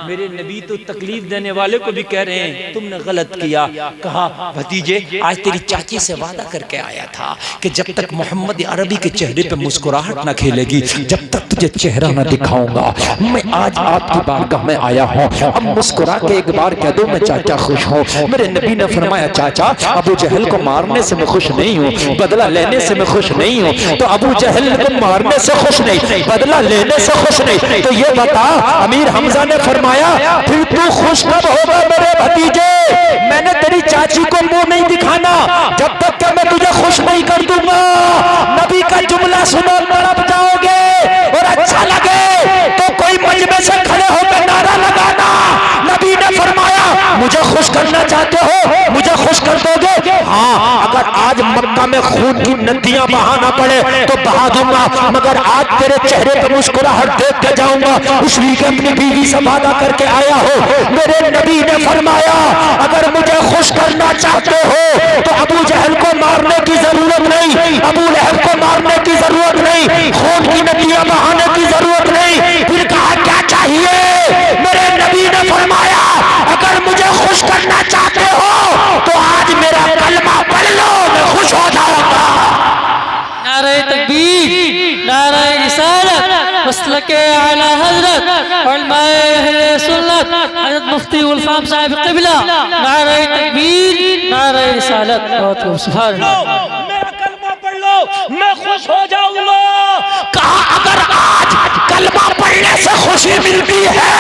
S1: मेरे नबी तो तकलीफ देने वाले को भी कह रहे हैं तुमने गलत किया। कहा भतीजे आज तेरी चाची से वादा करके आया था कि जब तक मोहम्मद अरबी के चेहरे पे मुस्कुराहट ना खेलेगी, जब तक तुझे चेहरा ना दिखाऊंगा। मैं आज आपकी बारगाह में आया हूँ, अब मुस्कुरा के एक बार कह दो मैं चाचा खुश हूँ। मेरे नबी ने फरमाया चाचा अबू जहल को मारने से मैं खुश नहीं हूँ, बदला लेने से मैं खुश नहीं हूँ। तो अबू जहल को मारने से खुश नहीं, बदला लेने से खुश नहीं, तो ये बता। अमीर हमजा ने फरमाया फिर तू खुश कब होगा मेरे भतीजे? मैंने तेरी चाची को मुंह नहीं दिखाना जब तक कि मैं तुझे खुश नहीं कर दूंगा। नबी का जुमला सुनो, तड़प जाओगे, और अच्छा लगे तो कोई मजमे से खड़े होकर नारा लगाना। नबी ने फरमाया मुझे खुश करना चाहते हो, मुझे खुश कर दोगे? हाँ, अगर आज मक्का में खून की नदियां बहाना पड़े तो बहा दूंगा, मगर आज तेरे चेहरे पर मुस्कुराहट देख के जाऊंगा, इसलिए कि अपनी बीवी से वादा करके आया हो। मेरे नबी ने फरमाया अगर मुझे खुश करना चाहते हो तो अबू जहल को मारने की जरूरत नहीं, अबू लहब को मारने की जरूरत नहीं, खून की नदियां बहाने की जरूरत नहीं। फिर कहा क्या चाहिए? मेरे नबी ने फरमाया अगर मुझे खुश करना चाहते हो तो आज मेरा कलमा पढ़ लो, मैं खुश हो जाऊंगा।
S3: नारे तकबीर, नारे रिसालत, मसलके आला हजरत, उलमाए अहले सुन्नत, हजरत मुफ्ती गुलफाम साहिब क़िबला। नारे तकबीर, नारे रिसालत। बहुत खूब, सुभान अल्लाह।
S1: मेरा कलमा पढ़ लो, मैं खुश हो जाऊंगा। कहा अगर आज कलमा पढ़ने से खुशी मिलती है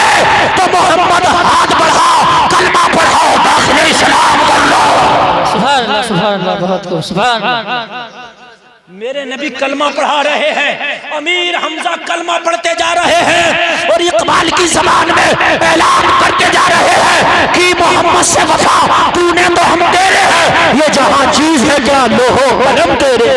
S1: तो मोहम्मद हाथ बढ़ाओ, कलमा पढ़ाओ, दाखिले इस्लाम कर लो।
S3: सुभान अल्लाह, सुभान अल्लाह। बहुत खूब, सुभान अल्लाह।
S1: मेरे नबी कलमा पढ़ा रहे हैं, अमीर हमजा कलमा पढ़ते जा रहे हैं, और इकबाल की जबान में ऐलान करते जा रहे हैं कि मोहम्मद से वफा तूने तो हम तेरे हैं, ये जहां चीज है क्या लोहो कलम तेरे।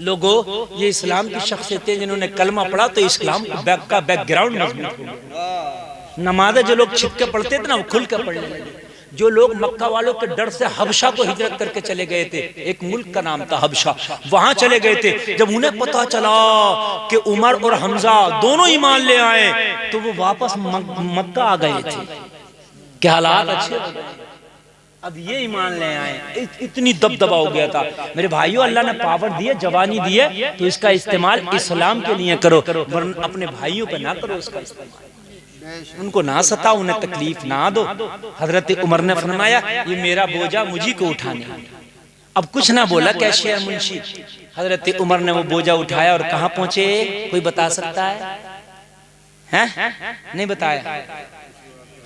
S1: लोगों ये इस्लाम की शख्सियतें जिन्होंने कलमा पढ़ा तो इस्लाम का बैकग्राउंड मजबूत हो। नमाज़ें जो लोग छिप के पढ़ते थे ना वो खुल के पढ़ने लगे। जो लोग मक्का वालों के डर से हबशा को हिजरत करके चले गए थे, एक मुल्क का नाम था हबशा, वहां चले गए थे। जब उन्हें पता चला कि उमर और हमजा दोनों ईमान ले आए तो वो वापस मक्का आ गए थे। क्या हालात अच्छे हो गए, अब ये ईमान ले आए। इतनी दबदबा हो गया था। मेरे भाइयों अल्लाह ने पावर दी है, जवानी दी है, तो इसका इस्तेमाल इस्लाम के लिए करो, वरना अपने भाइयों पे ना करो इसका इस्तेमाल। उनको ना सताओ, उन्हें तकलीफ ना दो। हजरत उमर ने फरमाया ये मेरा बोझा मुझी को उठाने। अब कुछ ना बोला कैशियर मुंशी। हजरत उमर ने वो बोझा उठाया और कहाँ पहुंचे कोई बता सकता है? हैं? नहीं बताया।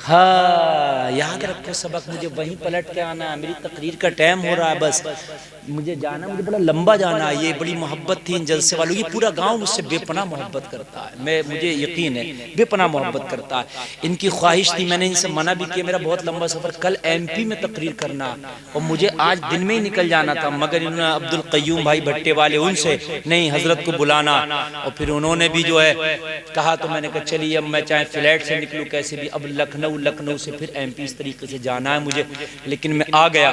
S1: हाँ याद रखो सबक, मुझे वहीं पलट के आना है, मेरी तकरीर का टाइम हो रहा है, बस मुझे जाना, मुझे बड़ा लंबा जाना है। ये बड़ी मोहब्बत थी इन जलसे वालों की, पूरा गांव मुझसे बेपनाह मोहब्बत करता है, मुझे यकीन है बेपनाह मोहब्बत करता है। इनकी ख्वाहिश थी, मैंने इनसे मना भी किया, मेरा बहुत लंबा सफ़र, कल MP में तकरीर करना और मुझे आज दिन में ही निकल जाना था, मगर इन्होंने अब्दुल क़य्यूम भाई भट्टे वाले उनसे नहीं हजरत को बुलाना, और फिर उन्होंने भी जो है कहा, तो मैंने कहा चलिए अब मैं चाहे फ्लैट से निकलूँ कैसे भी, अब लखनऊ से फिर MP इस तरीके से जाना है मुझे, लेकिन मैं आ गया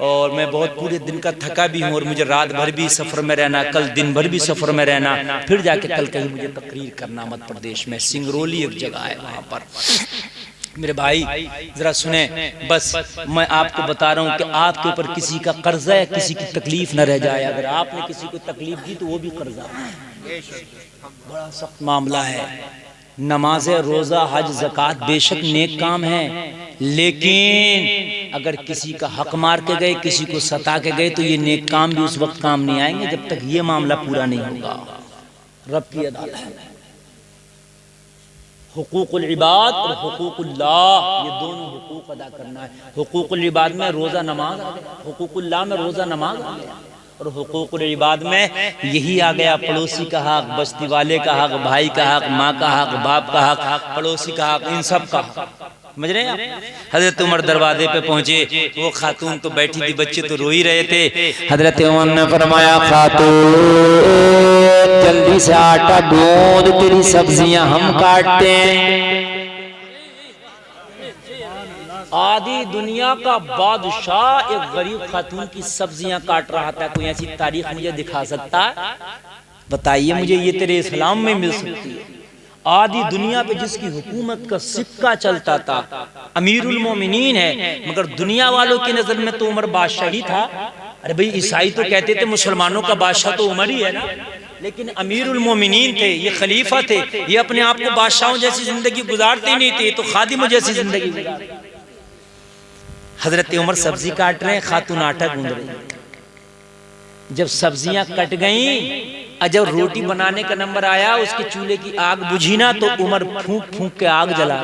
S1: और मैं बहुत पूरे दिन का थका भी हूँ और मुझे रात भर भी सफ़र में रहना, कल दिन भर भी सफ़र में रहना, फिर जाके कल कहीं मुझे तकरीर करना मध्य प्रदेश में, सिंगरौली एक जगह है वहाँ पर। मेरे भाई जरा सुने, बस मैं आपको बता रहा हूँ कि आपके ऊपर किसी का कर्जा है, किसी की तकलीफ न रह जाए। अगर आपने किसी को तकलीफ दी तो वो भी कर्जा है, बड़ा सख्त मामला है। नमाज, रोज़ा, हज, ज़कात बेशक नेक काम है, लेकिन अगर किसी का हक मार के गए, किसी को सता के गए, तो ये नेक काम भी उस वक्त काम नहीं आएंगे जब तक ये मामला पूरा नहीं होगा। रब की अदालत है, हुकूकुल इबाद और हुकूकुल्लाह, ये दोनों हुकूक अदा करना है। हुकूकुल इबाद में रोज़ा नमाज आ गया, हुकूकुल्लाह में रोज़ा नमाज आ गया, और हुकूकुल इबाद में यही आ गया, पड़ोसी का हक, बस्ती वाले का हक, भाई का हक, माँ का हक, बाप का हक, पड़ोसी का हक, इन सब का हक। समझ रहे हैं? हजरत उमर दरवाजे पे पहुंचे, वो खातून तो बैठी थी, बच्चे तो रो ही रहे थे।
S2: हजरत उमर ने फरमाया, खातून जल्दी से आटा गूंद, तेरी सब्जियां हम काटते हैं।
S1: आधी दुनिया का बादशाह एक गरीब खातून की सब्जियां काट रहा था। कोई ऐसी तारीख मुझे दिखा सकता है? बताइए मुझे, ये तेरे इस्लाम में मिल सकती है? आधी दुनिया पे जिसकी हुकूमत का सिक्का चलता था, अमीरुल मोमिनीन है, मगर दुनिया वालों की नजर में तो उमर बादशाह ही था। अरे भाई, ईसाई तो कहते थे मुसलमानों का बादशाह तो उमर ही है ना, लेकिन अमीरुल मोमिनीन थे, ये खलीफा थे, ये अपने आप को बादशाहों जैसी जिंदगी गुजारते नहीं थे, तो खादिमों जैसी जिंदगी गुजारते। हजरत उमर सब्जी काट रहे हैं, खातून आटा गूंद रही है। जब सब्जियां कट गईं, जब रोटी बनाने का नंबर आया, उसके चूल्हे की आग बुझी ना, तो उमर फूंक फूंक के आग जला।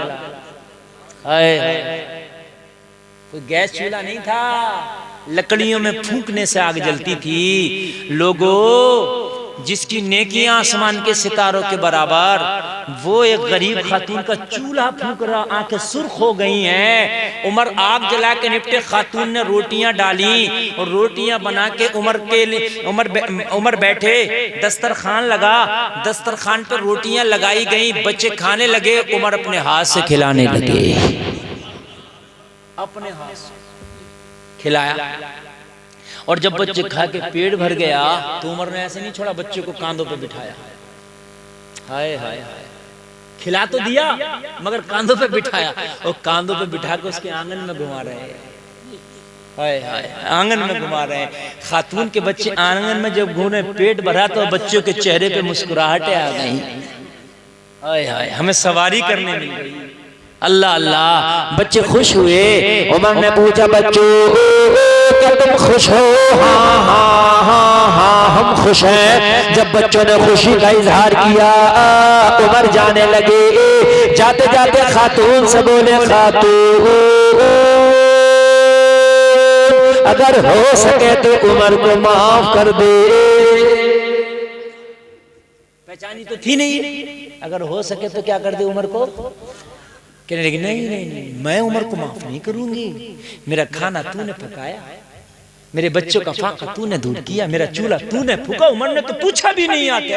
S1: कोई गैस चूल्हा नहीं था, लकड़ियों में फूंकने से आग जलती थी। लोगों, जिसकी नेकियां आसमान के सितारों के बराबर, वो एक गरीब खातून का चूल्हा फूंक रहा, आंखें सुर्ख हो गई हैं। उमर आग जला के निपटे, खातून ने रोटियां डाली और रोटियां बना के उमर के लिए उमर बैठे, दस्तरखान लगा, दस्तरखान पर रोटियां लगाई गई, बच्चे खाने लगे, उमर अपने हाथ से खिलाने लगे, अपने हाथ से खिलाया। और जब बच्चे खा के पेट भर गया, तो उमर ने ऐसे नहीं छोड़ा, बच्चे को कांधों पे बिठाया। हाय हाय हाय, खिला तो दिया मगर कांधों पे बिठाया, और कांधों पे बिठा के उसके आंगन में घुमा रहे हैं। हाय हाय, आंगन में घुमा रहे हैं। खातून के बच्चे आंगन में जब घूमे, पेट भरा, तो बच्चों के चेहरे पे मुस्कुराहटें आ गई। हाय हाय, हमें सवारी करने मिल गई।
S2: अल्लाह अल्लाह, बच्चे खुश हुए। उमर ने पूछा, बच्चों क्या तुम खुश हो? हाँ हाँ हाँ हाँ, हम खुश हैं। जब बच्चों ने खुशी का इजहार किया, उमर जाने लगे। जाते जाते खातून से बोले, खातून अगर हो सके तो उमर को माफ कर दे।
S1: पहचानी तो थी नहीं, अगर हो सके तो क्या कर दे उमर को? कहने लगी, नहीं नहीं नहीं, मैं उमर को माफ नहीं करूंगी। मेरा खाना तूने पकाया, मेरे बच्चों का फाका तूने दूर किया, मेरा चूल्हा तूने फूका, उमर ने तो पूछा भी नहीं आके।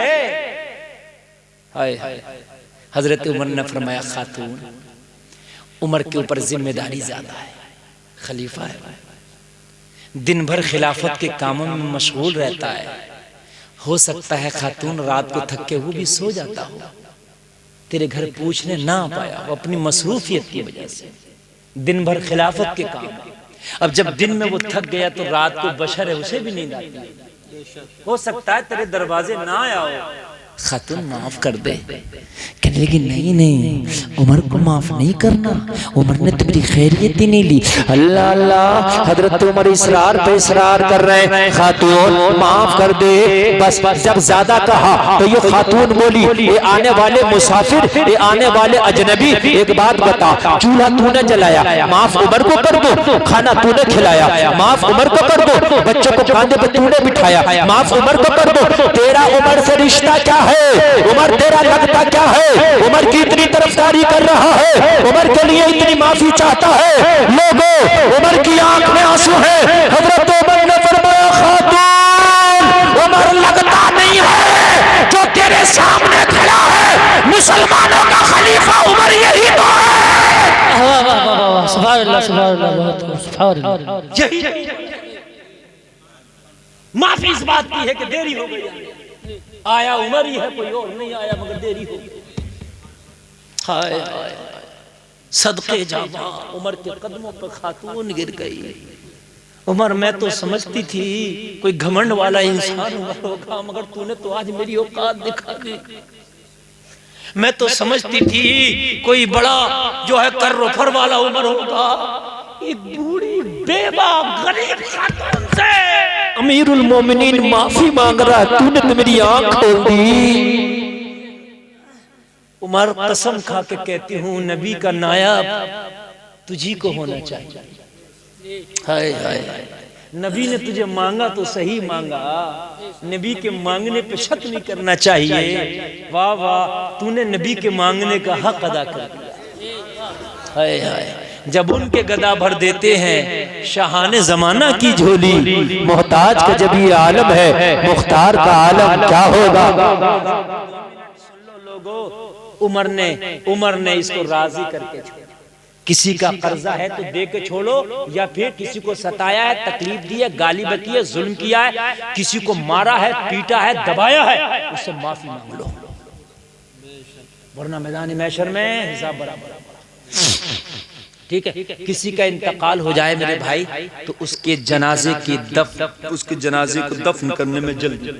S1: हाय हाय, हजरत उमर ने फरमाया, खातून, उमर के ऊपर जिम्मेदारी ज्यादा है, खलीफा है, दिन भर खिलाफत के कामों में मशगूल रहता है। हो सकता है खातून रात को थके हुए भी सो जाता हो, तेरे घर पूछने ना आ पाया, वो अपनी मसरूफियत की वजह से, दिन भर खिलाफत के काम। अब जब दिन में वो थक गया तो रात को बशर है, उसे भी नींद आती है। हो सकता है तेरे दरवाजे ना आया हो, खातून माफ कर दे। कहने लगी नहीं नहीं, उमर को माफ नहीं करना, उमर ने तुम्हारी खैरियत ही नहीं ली।
S2: अल्लाह अल्लाह, हजरत उमर इसरार पे इसरार कर रहे हैं, खातून माफ कर दे। बस जब ज्यादा कहा तो ये खातून बोली, ये आने वाले मुसाफिर, ये आने वाले अजनबी, एक बात बता, चूल्हा तूने जलाया, माफ उमर को कर दो। खाना तूने खिलाया, माफ उमर को कर दो। बच्चों को कांधे पे तूने बिठाया, माफ उमर को कर दो। तेरा उमर से रिश्ता क्या है? उमर तेरा लगता क्या है? उमर की इतनी तरफदारी कर रहा है, उमर के लिए इतनी माफी चाहता है। लोगों, उमर की आंख में आंसू है। हजरत उमर ने फरमाया, खातून उमर लगता नहीं है जो तेरे सामने खड़ा है, मुसलमानों का खलीफा उमर यही तो है।
S3: वाह वाह वाह वाह, सुभान अल्लाह सुभान अल्लाह, बहुत सुभान अल्लाह।
S1: यही माफी इस बात की है कि देरी हो गई, आया उमर ही है, कोई और नहीं आया, मगर देरी हो गई। हाय हाय, सदके जावा, उमर के कदमों पर खातून गिर गई। उमर मैं तो समझती थी कोई घमंड वाला इंसान होगा, मगर तूने तो आज मेरी औकात दिखा दी। मैं तो समझती थी कोई बड़ा जो है कर्रोफर वाला उमर होगा, एक बूढ़ी बेवा गरीब खातून से
S2: अमीरुल मोमिनीन माफी मांग रहा है, तूने तो मेरी आंख खोल दी।
S1: उमर कसम खा के कहती हूँ, नबी का नायब तुझी को होना चाहिए। हाय हाय, नबी ने तुझे मांगा तो सही मांगा, नबी के मांगने पे शक नहीं करना चाहिए। वाह वाह, तूने नबी के मांगने का हक अदा कर दिया। हाय हाय, जब उनके गदा भर देते हैं शाहाने जमाना की झोली,
S2: मोहताज का जब ये आलम है, मुख्तार का आलम क्या होगा।
S1: सुन लो लोगों, उमर ने इसको राजी करके छोड़ा। किसी का कर्जा है तो दे के छोड़ो, या फिर किसी को सताया है, तकलीफ दी है, गाली बकी है, जुल्म किया है, किसी को मारा है, पीटा है, दबाया है, उससे माफी मांग लो, वरना मैदान महशर में हिसाब बराबर। ठीक है, किसी का इंतकाल हो जाए मेरे भाई, तो उसके जनाजे को दफन करने में जल्दी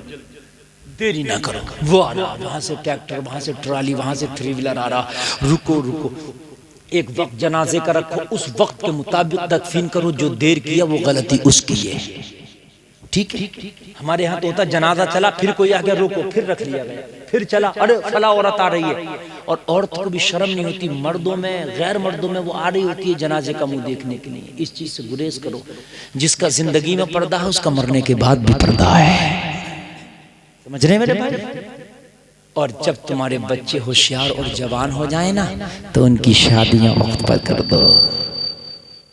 S1: देरी ना करो। वो आ रहा, वहां से ट्रैक्टर, वहां से ट्राली, वहां से थ्री व्हीलर आ रहा, रुको रुको, एक वक्त जनाजे का रखो, उस वक्त के मुताबिक दफन करो। जो देर किया वो गलती उसकी है। ठीक है, हमारे यहाँ तो होता जनाजा चला, फिर कोई आ गया, रोको, फिर रख लिया गया, फिर चला, अरे फला औरत आ रही है। और औरतों को भी शर्म नहीं होती, मर्दों में, गैर मर्दों में वो आ रही होती है जनाजे का मुंह देखने के लिए। इस चीज से गुरेज करो। जिसका जिंदगी में पर्दा है उसका मरने के बाद भी पर्दा है, समझ रहे मेरे भाई। और जब तुम्हारे बच्चे होशियार और जवान हो जाए ना, तो उनकी शादियां वक्त पर कर दो।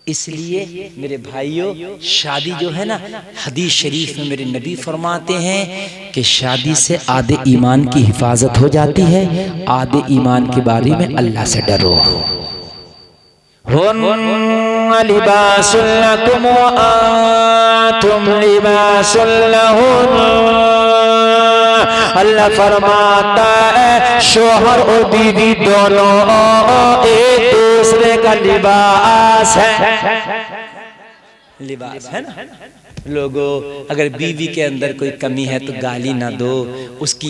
S1: इसलिए मेरे भाइयों, शादी जो है ना, हदीस शरीफ में मेरे नबी फरमाते हैं कि शादी से आधे ईमान की हिफाजत हो जाती है, आधे ईमान के बारे में अल्लाह से डरो।
S2: हुन्ना लिबासुल लकुम व अंतुम लिबासुल लहुन। अल्लाह फरमाता है शोहर और बीवी दोनों एक दूसरे का लिबास है।
S1: लिबास है ना लोगों। अगर बीवी के अंदर कोई कमी है तो गाली ना दो, उसकी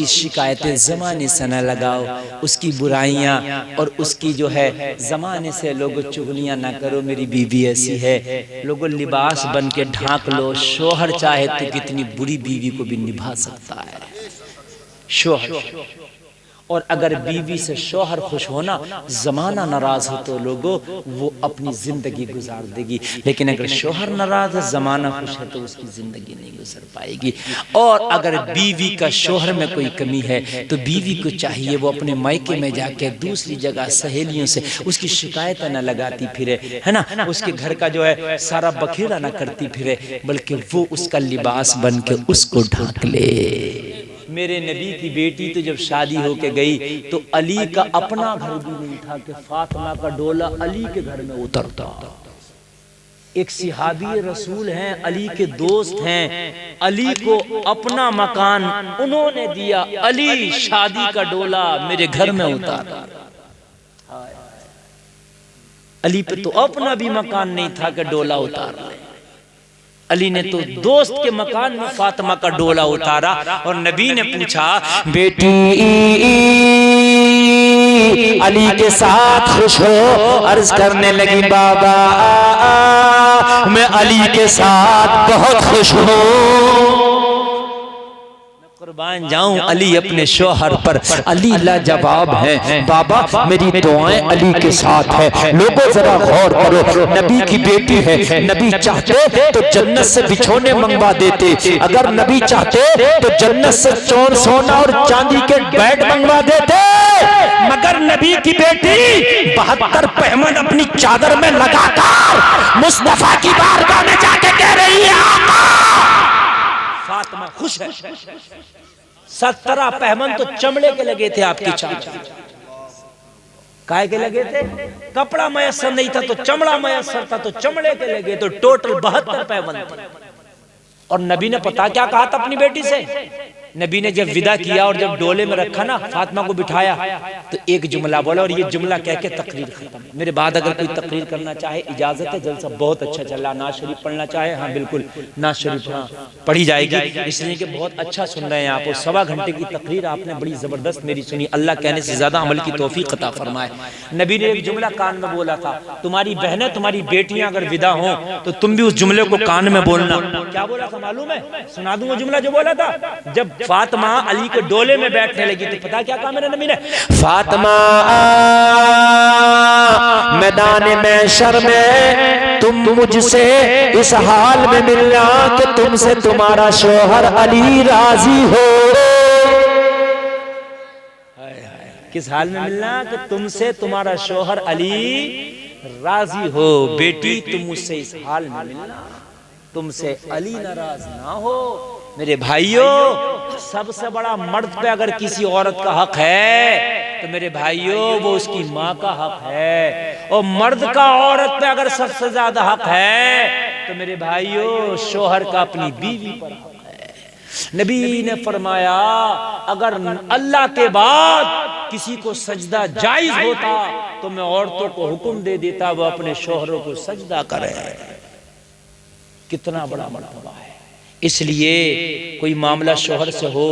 S1: शिकायतें ज़माने से न लगाओ, उसकी बुराइयां और उसकी जो है ज़माने से लोगों चुगलियां ना करो, मेरी बीवी ऐसी है। लोगों लिबास बन के ढांक लो। शोहर चाहे तो कितनी बुरी बीवी को भी निभा सकता है शोहर। और अगर बीवी से शोहर खुश होना, जमाना नाराज हो तो लोगों वो अपनी जिंदगी गुजार देगी। लेकिन अगर शोहर नाराज है, जमाना खुश है, तो उसकी जिंदगी नहीं गुजर पाएगी। और अगर बीवी का शोहर में कोई कमी है तो बीवी को चाहिए वो अपने मायके में जाके दूसरी जगह सहेलियों से उसकी शिकायत न लगाती फिरे, है ना, उसके घर का जो है सारा बखेड़ा ना करती फिरे, बल्कि वो उसका लिबास बन के उसको ढांक ले। मेरे नबी की बेटी तो जब शादी होके गई तो अली का अपना घर भी नहीं था कि फातिमा का डोला अली के घर में उतरता। एक सिहाबी रसूल हैं, अली के दोस्त हैं, अली को अपना मकान उन्होंने दिया, अली शादी का डोला मेरे घर में उतारा। अली पे तो अपना भी मकान नहीं था कि डोला उतार ले। अली ने तो दोस्त के मकान में फातिमा का डोला उतारा और नबी ने पूछा,
S2: बेटी अली के साथ खुश हो? अर्ज करने लगी, बाबा मैं अली के साथ बहुत खुश हूँ।
S1: कुर्बान जाऊं अली अपने शोहर पर।
S2: अली लाजवाब है, बाबा मेरी दुआएं अली के साथ है। लोगों जरा गौर करो, नबी की बेटी है, नबी चाहते तो जन्नत से बिछोने मंगवा देते, अगर नबी चाहते तो जन्नत से सोना और चांदी के बेड मंगवा देते, मगर नबी की बेटी 72 पहमन अपनी चादर में लगाकर मुस्तफा की बारगाह में जाके कह रही है,
S1: फातिमा खुश है। 17 पहमन तो चमड़े के लगे थे आपकी चादर, काय के लगे थे? कपड़ा मयसर नहीं था तो चमड़ा मयसर था तो चमड़े के लगे, तो टोटल 72 पहमन थे। और नबी ने पता क्या कहा था अपनी बेटी से? नबी ने जब विदा किया और जब डोले में रखा ना, फातिमा को बिठाया, तो एक जुमला बोला और ये जुमला कह के तकरीर खत्म। मेरे बाद अगर कोई तकरीर करना चाहे इजाजत है, जलसा बहुत अच्छा चल रहा। नाज शरीफ पढ़ना चाहे, हाँ बिल्कुल नाज शरीफ हाँ पढ़ी जाएगी, इसलिए कि बहुत अच्छा सुन रहे हैं आप। और 1.25 घंटे की तकरीर आपने बड़ी जबरदस्त मेरी सुनी। अल्लाह कहने से ज्यादा अमल की तौफीक अता फरमाए। नबी ने एक जुमला कान में बोला था, तुम्हारी बहनें तुम्हारी बेटियां अगर विदा हो तो तुम भी उस जुमले को कान में बोलना। क्या बोला था मालूम है? सुना दूं वो जुमला जो बोला था। जब फातिमा अली के डोले में बैठने लगी तो पता क्या कहा मेरे नबी ने?
S2: फातिमा मैदान महशर में तुम मुझसे इस हाल में मिलना कि तुमसे तुम्हारा शोहर अली राजी हो।
S1: किस हाल में मिलना? कि तुमसे तुम्हारा शोहर अली राजी हो। बेटी तुम मुझसे इस हाल में मिलना, तुमसे अली नाराज ना हो। मेरे भाइयों, सबसे बड़ा मर्द पे अगर किसी औरत का हक है तो मेरे भाइयों वो उसकी माँ का हक है, और मर्द का औरत पे अगर सबसे ज्यादा हक है तो मेरे भाइयों शोहर का अपनी बीवी पर हक है। नबी ने फरमाया, अगर अल्लाह के बाद किसी को सजदा जायज होता तो मैं औरतों को हुक्म दे देता वो अपने शोहरों को सजदा करे। कितना बड़ा मर्तबा है। इसलिए कोई मामला शोहर से हो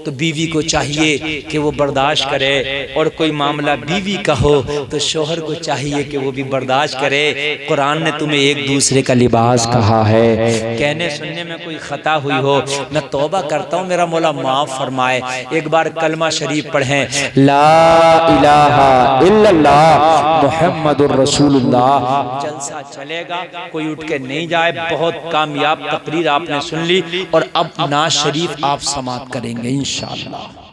S1: तो बीवी को चाहिए कि वो बर्दाश्त करे, और कोई मामला बीवी का हो तो शोहर को चाहिए कि वो भी बर्दाश्त करे। कुरान ने तुम्हें एक दूसरे का लिबास कहा है। कहने सुनने में कोई खता हुई हो, मैं तौबा करता हूँ मेरा मौला माफ फरमाए। एक बार कलमा शरीफ पढ़ें,
S2: ला इलाहा इल्लल्लाह मुहम्मदुर रसूलुल्लाह।
S1: जलसा चलेगा, कोई उठ के नहीं जाए। बहुत कामयाब तकरीर आपने सुन ली, और अब नाज शरीफ आप समाप्त करेंगे इंशाअल्लाह।